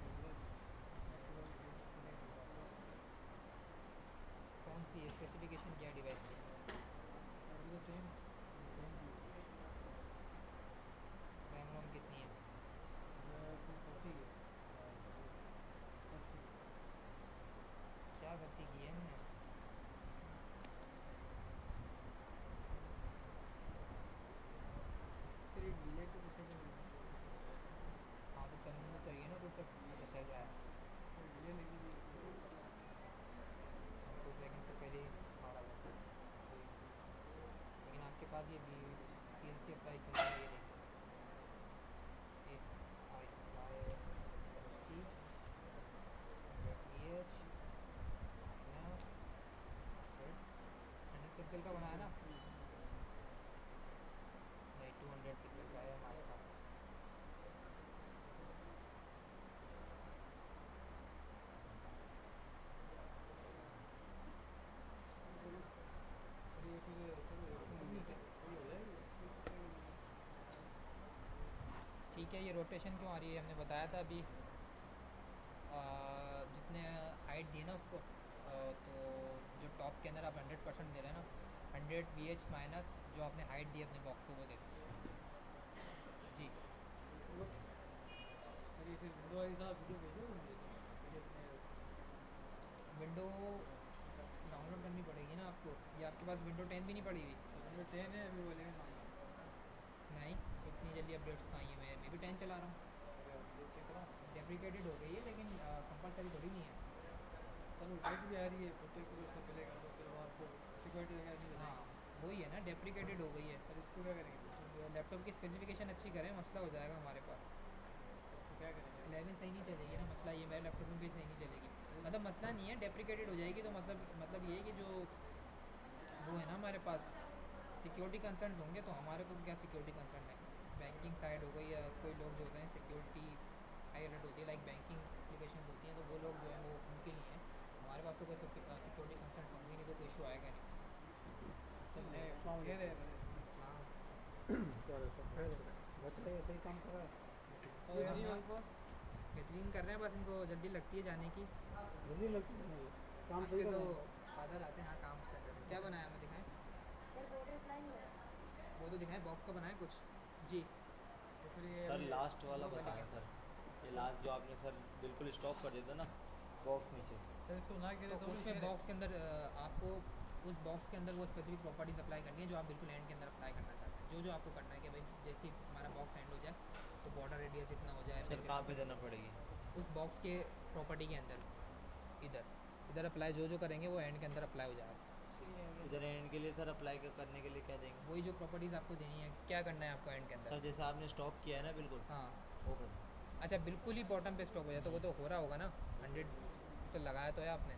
रोटेशन क्यों आ रही है हमने बताया था अभी। जितने हाइट दी है ना उसको, तो जो टॉप के अंदर आप 100% दे रहे हैं ना, 100 VH माइनस जो आपने हाइट दी है अपने बॉक्स को वो दे दो जी। अरे फिर विंडो वाली साहब वीडियो भेजो मुझे, ये अपने विंडो डाउनलोड करनी पड़ेगी ना आपको, या आपके पास विंडो 10 भी नहीं पड़ी हुई? विंडो 10 है, अभी वो 11 मांग रहा है। नहीं, इतनी जल्दी अपडेट्स कहाँ आई है, मैं भी 10 चला रहा हूँ। अरे अपडेट चेक कराओ। डेप्रिकेटेड हो गई है लेकिन कंपलसरी थोड़ी नहीं है। सर अपडेट भी आ रही है, फोटो एक उसका चलेगा तो फिर वो आपको सिक्योरिटी वगैरह नहीं हाँ, मिलेगी। वही है ना, डेप्रिकेटेड हो गई है। सर इसको क्या करेंगे फिर? तो लैपटॉप की स्पेसिफिकेशन अच्छी करें, मसला हो जाएगा हमारे पास। इसको क्या करेंगे? 11 सही नहीं चलेगी ना, मसला ये मेरे लैपटॉप में भी सही नहीं चलेगी। मतलब मसला नहीं है, डेप्रिकेटेड हो जाएगी तो मतलब ये है कि जो वो है ना हमारे पास सिक्योरिटी कंसर्न होंगे, तो हमारे को क्या सिक्योरिटी कंसर्न है, बैंकिंग साइड हो गई या कोई लोग जो होते हैं सिक्योरिटी हाई अलर्ट होती है, लाइक बैंकिंग एप्लीकेशन होती हैं, तो वो लोग जो है वो उनके लिए हैं। हमारे पास तो कोई सिक्योरिटी कंसर्न होंगे नहीं, तो कोई इशू आएगा सर मैं कह रहे हैं नहीं। सर बताइए, सही काम कर रहा है। कुछ नहीं उनको बेहतरीन कर रहे हैं, बस इनको जल्दी लगती है जाने की। जल्दी लगती है मुझे, काम सही आपके कर तो रहा है। फादर आते हैं, हाँ काम अच्छा कर रहे हैं। क्या बनाया हमें दिखाएं? सर बॉर्डर प्लान हो रहा है। वो तो दिखाएं, बॉक्स का बनाया कुछ जी। तो फिर ये सर अभी लास्ट वाला वो वाली बताएं क्या? सर, ये लास्ट जो आपने सर बिल्कुल स्टॉप कर दिया था ना बॉक्स नीचे। सर इसको ना कह तो रहे तो भी उसमें कह रहे। बॉक्स के अंदर आपको उस बॉक्स के अंदर वो स्पेसिफिक प्रॉपर्टीज़ अप्लाई करनी है जो आप बिल्कुल एंड के अंदर अप्लाई करना चाहते हैं। जो आपको करना है कि भाई जैसे ही हमारा बॉक्स एंड हो जाए तो बॉर्डर रेडियस इतना हो जाए, सर कहाँ पे देना पड़ेगी? उस बॉक्स के प्रॉपर्टी के अंदर इधर इधर अप्लाई जो करेंगे वो एंड के अंदर अप्लाई हो जाएगा। इधर एंड के लिए सर अप्लाई करने के लिए क्या देंगे? वही जो प्रॉपर्टीज़ आपको देनी है, क्या करना है आपको एंड के अंदर। सर जैसे आपने स्टॉप किया है ना बिल्कुल, हाँ, वो कर। अच्छा बिल्कुल ही बॉटम पे स्टॉप हो जाए तो वो तो हो रहा होगा ना। 100 पिक्सल लगाया तो है आपने।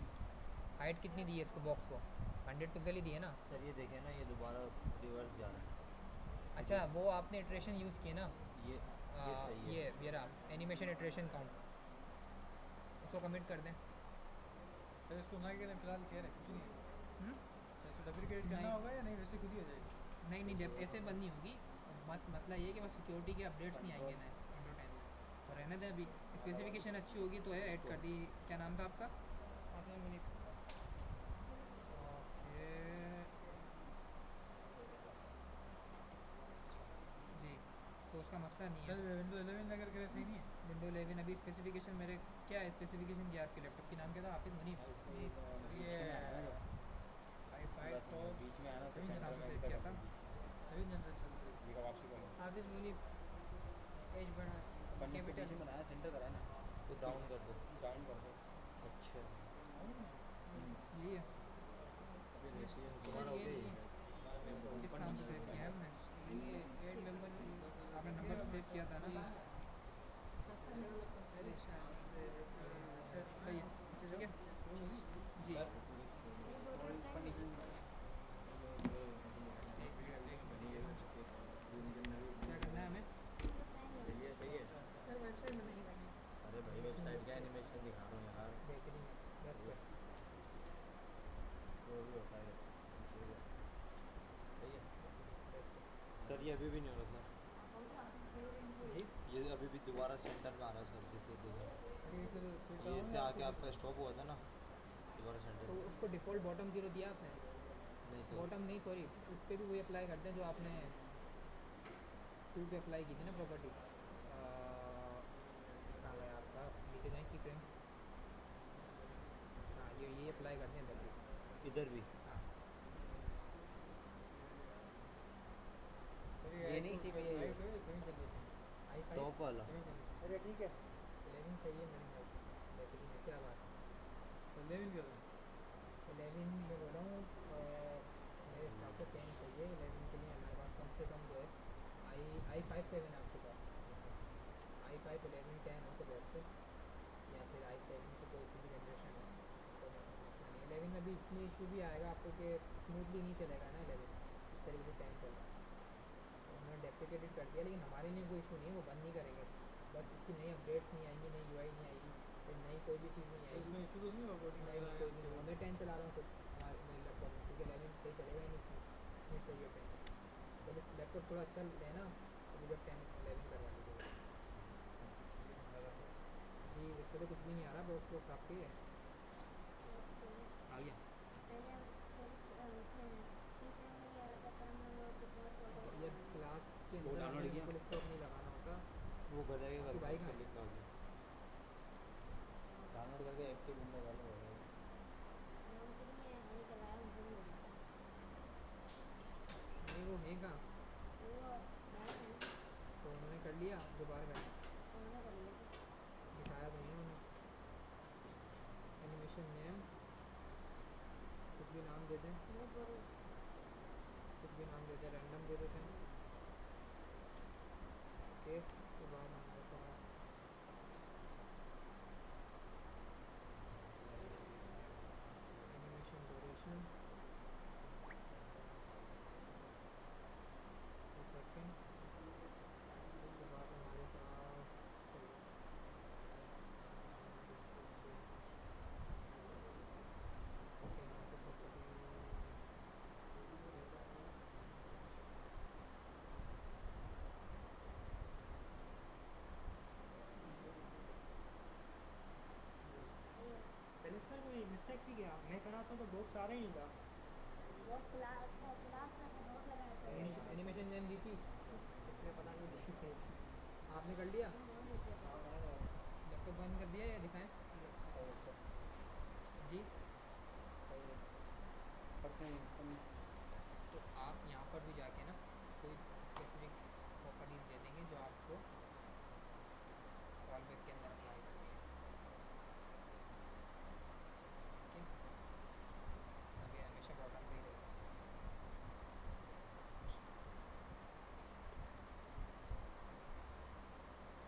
हाइट कितनी दी है इसको बॉक्स को? 100 पिक्सल ही दी है ना। सर ये देखें ना, ये दोबारा रिवर्स जा रहा अच्छा वो आपने इटरेशन यूज़ किए ना। है। ये सही है। ये मेरा एनिमेशन इटरेशन काउंट, उसको कमिट कर दें। सर इसको ना कह रहे, फिलहाल कह रहे कुछ नहीं है। हम्म? सर इसको डुप्लीकेट करना नहीं होगा या नहीं, वैसे खुद ही हो जाएगी? नहीं नहीं, जब ऐसे बंद नहीं होगी। मस्त मसला ये है कि बस सिक्योरिटी के अपडेट्स नहीं आएंगे ना विंडो 10 में, तो रहने दें अभी। स्पेसिफिकेशन अच्छी होगी तो है, ऐड कर दी। क्या नाम था आपका? आपने मुझे ओके जी, तो उसका मसला नहीं सर है। विंडो 11 अगर करे सही नहीं है। विंडो 11 अभी स्पेसिफिकेशन मेरे क्या है, स्पेसिफिकेशन क्या है आपके लैपटॉप की? नाम क्या था? हाफिज़ मुनीब जी। ये आई फाइव तो बीच में आना तो किस नाम सेंटर से में सेव किया था? 7 जनरेशन ये का वापसी को हाफिज मुनीब एज बढ़ा अपन ने कैपिटल बीच में बनाया, सेंटर करा ना, तो डाउन कर दो। डाउन कर दो। अच्छा यही है। अभी देखिए तुम्हारा हो ये गया नहीं ये? किस नाम से सेव किया है हमने? ये एड मेंबर आपने नंबर तो सेव किया था ना? अरे शायद सही है, ठीक है जी। क्या करना है हमें? सही है, सही है। सर वेबसाइट बनाई मैंने। अरे भाई वेबसाइट का एनिमेशन दिखा रहा हूँ यार, बेहतरीन है, that's good। वो भी होता है। सही है, सही है। That's good। सर ये अभी भी नहीं हो रहा सर, जी ये अभी भी दोबारा सेंटर में आ रहा है सर। जैसे देखो, अरे फिर ये इससे आके आपका स्टॉप हुआ था ना, दोबारा सेंटर तो में। उसको डिफ़ॉल्ट बॉटम जीरो दिया आपने? नहीं सर, बॉटम नहीं सॉरी, उस पर भी वही अप्लाई करते हैं जो आपने 2 पे अप्लाई की थी ना प्रॉपर्टी। कहाँ गया आपका? नीचे जाएँ की फ्रेम। हाँ ये अप्लाई करते हैं इधर भी। इधर भी। हाँ ये नहीं सी भैया, ये कहीं जनरेशन आई टॉप वाला। अरे ठीक है। 11 सही है मेरे बेहतरीन है, क्या बात है। तो 11 कर दो। 11 में बोल रहा हूँ, मेरे हिसाब से 10 चाहिए। 11 के लिए हमारे पास कम से कम जो है i5 7 है आपके पास। i5 11 10 हो तो बेस्ट है, या फिर i7 की कोई सी भी जनरेशन हो तो मसला नहीं। 11 में भी इतनी इशू भी आएगा आपको कि स्मूथली नहीं चलेगा ना 11 इस तरीके से 10 चल रहा है। तो उन्होंने डेप्रिकेटेड कर दिया, लेकिन हमारे लिए कोई इशू नहीं है, वो बंद नहीं करेंगे। बस उसकी नई अपडेट्स नहीं आएंगी, नई यूआई नहीं आएगी, फिर नई कोई भी चीज़ नहीं तो आएगी। इसमें इशू तो नहीं होगा कोडिंग नहीं वगैरह? कोई भी नहीं, मैं 10 चला रहा हूँ खुद हमारे मेरे लैपटॉप में, क्योंकि 11 सही चलेगा ही नहीं इसमें चाहिए 10। जब इस लैपटॉप थोड़ा अच्छा लेना तो मुझे 10 11 करवा दीजिएगा। जी इस पर तो कुछ भी नहीं आ रहा बॉक्स बॉक्स आपके है आ गया पहले पहले उसमें की फ्रेम में नहीं आ रहा था, फिर हमने वो डिफ़ॉल्ट फोल्डर ये क्लास के वो अंदर डाउनलोड हमें किया? फुल स्टॉप नहीं लगाना होता वो कर जाएगा आपकी कल बाइक उसका है लिंक डाल दो। डाउनलोड करके एक्टिव विंडो डालो हो जाएगा। हमसे नहीं है, वही करवाया हमसे नहीं हो रहा नहीं वो है कहाँ था वो बाहर है ना, तो उन्होंने कर लिया जो बाहर गए उन्होंने कर लिया सर। दिखाया तो नहीं उन्होंने एनिमेशन नेम कुछ भी नाम दे दें स्मूथ बॉडी कुछ भी नाम देते हैं रैंडम दे देते हैं ओके उसके बाद हमारे पास एनिमेशन ड्यूरेशन 2 सेकेंड उसके बाद हमारे पास ओके यहाँ पे प्रॉपर्टी सही है। पहले सर कोई मिस्टेक थी क्या? मैं करा था तो बॉक्स आ रहा ही नहीं था। वो क्लास में से नोट लगाया था एनिमेशन नेम दी थी इसलिए पता नहीं दी आपने कर लिया हम नाम लिख दिया हाँ था। मैंने करा लैपटॉप बंद कर दिया या दिखाएं सही है सर, जी सही है। परसेंट तो आप यहाँ पर भी जाके ना कोई स्पेसिफिक प्रॉपर्टीज़ दे देंगे जो आपको सॉल्व के अंदर अप्लाई करनी है ठीक है आगे हमेशा बॉटम पे ही रहेगा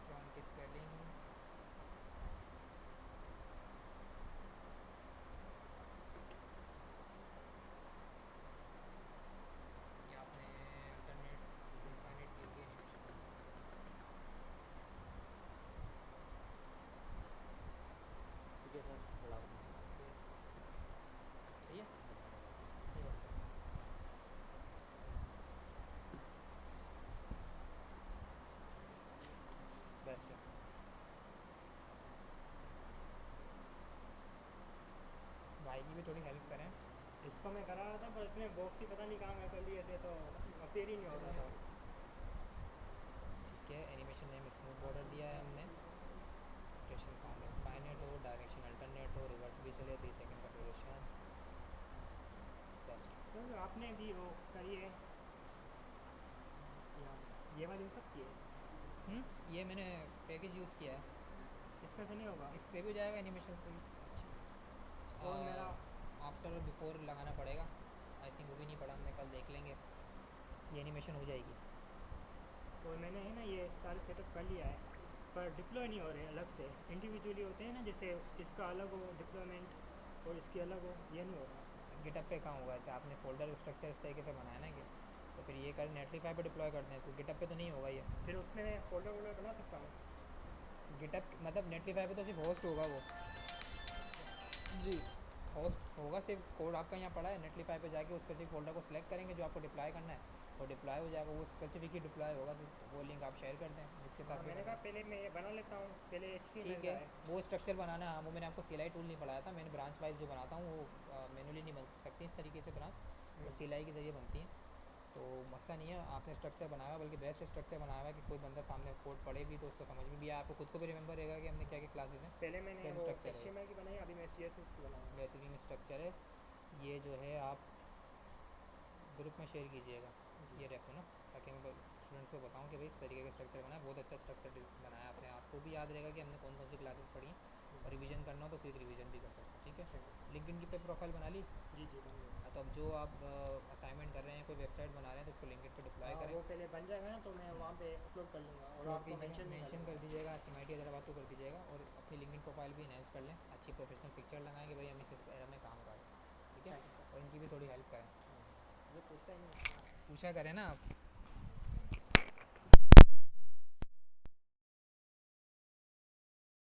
फ्रॉन्ट की स्पेलिंग ये आपने अल्टरनेट इनफाइनाइट की होगी एनिमेशन ठीक है सर, अल्लाह हाफिज़। यस सही है ठीक है सर। बेस्ट है भाई की भी थोड़ी हेल्प करें इसको मैं करा रहा था पर इसने बॉक्स ही पता नहीं कहाँ मैं कर लिए थे तो अपीयर ही नहीं हो रहा था। ठीक है एनिमेशन नेम स्मूथ बॉर्डर दिया है हमने रोटेशन फॉर्म इनफाइनाइट हो डायरेक्शन अल्टरनेट हो रिवर्स भी चले 3 सेकंड का ड्यूरेशन बेस्ट सर आपने भी वो करिए या ये वाली हो सकती है, ये मैंने पैकेज यूज़ किया है इसमें से नहीं होगा। इस पे भी जाएगा एनिमेशन से भी और मेरा आफ्टर और बिफोर लगाना पड़ेगा आई थिंक वो भी नहीं पड़ा हमने कल देख लेंगे ये एनिमेशन हो जाएगी और मैंने है ना ये सारे सेटअप कर लिया है पर डिप्लॉय नहीं हो रहे अलग से, इंडिविजुअली होते हैं ना, जैसे इसका अलग हो डिप्लॉयमेंट और इसकी अलग हो, ये नहीं हो रहा। गिटअप पे कहाँ होगा ऐसे आपने फोल्डर स्ट्रक्चर इस तरीके से बनाया ना कि तो फिर ये कर नेटलीफाई पे डिप्लॉय करते हैं तो गिटअप पे तो नहीं होगा ये फिर उसमें मैं फोल्डर वोल्डर बना सकता हूँ। गिटअप मतलब नेटलीफाई पे तो सिर्फ होस्ट होगा वो जी होस्ट होगा सिर्फ कोड आपका यहाँ पड़ा है नेटलीफाई पे जाके उस स्पेसिफिक फोल्डर को सिलेक्ट करेंगे जो आपको डिप्लॉय करना है और डिप्लॉय हो जाएगा वो स्पेसिफिक ही डिप्लॉय होगा सिर्फ वो लिंक आप शेयर कर दें जिसके हाँ साथ भी मैंने करना कहा पहले मैं ये बना लेता हूँ, पहले HTML ठीक का है वो स्ट्रक्चर बनाना है हाँ वो मैंने आपको CLI टूल नहीं पढ़ाया था मैंने ब्रांच वाइज जो बनाता हूँ वो मैनुअली नहीं बन सकती इस तरीके से ब्रांच वो CLI के ज़रिए बनती हैं तो मसला नहीं है आपने स्ट्रक्चर बनाया हुआ बल्कि बेस्ट स्ट्रक्चर बनाया हुआ है कि कोई बंदा सामने कोड पढ़े भी तो उसको समझ में भी आए आपको खुद को भी रिमेंबर रहेगा कि हमने क्या क्या क्लासेस हैं पहले मैंने क्या वो स्ट्रक्चर है HTML की बनाई, अभी मैं CSS की बनाऊँगा। बेहतरीन स्ट्रक्चर है ये जो है आप ग्रुप में शेयर कीजिएगा ये रेफो ना ताकि मैं स्टूडेंट्स को बताऊं कि भाई इस तरीके का स्ट्रक्चर बनाया बहुत अच्छा स्ट्रक्चर बनाया आपने आपको भी याद रहेगा कि हमने कौन कौन सी क्लासेस पढ़ी हैं और रिवीजन करना हो तो क्विक रिवीजन भी कर सकते हैं ठीक है लिंक्डइन की पे प्रोफाइल बना ली जी जी बन गया। हाँ, तो अब जो आप असाइनमेंट कर रहे हैं कोई वेबसाइट बना रहे हैं तो उसको लिंक्डइन पे डिप्लॉय हाँ, करें वो पहले बन जाएगा ना तो मैं वहाँ पे अपलोड कर लूँगा और आपको मेंशन कर दीजिएगा SMIT हैदराबाद को कर दीजिएगा और अपनी लिंक्डइन प्रोफाइल भी इनहेंस कर लें अच्छी प्रोफेशनल पिक्चर लगाएं कि भाई हम इस एरा में काम कर रहे हैं ठीक है Thank you, sir. और इनकी भी थोड़ी हेल्प करें मुझे पूछता ही नहीं। पूछा करें ना आप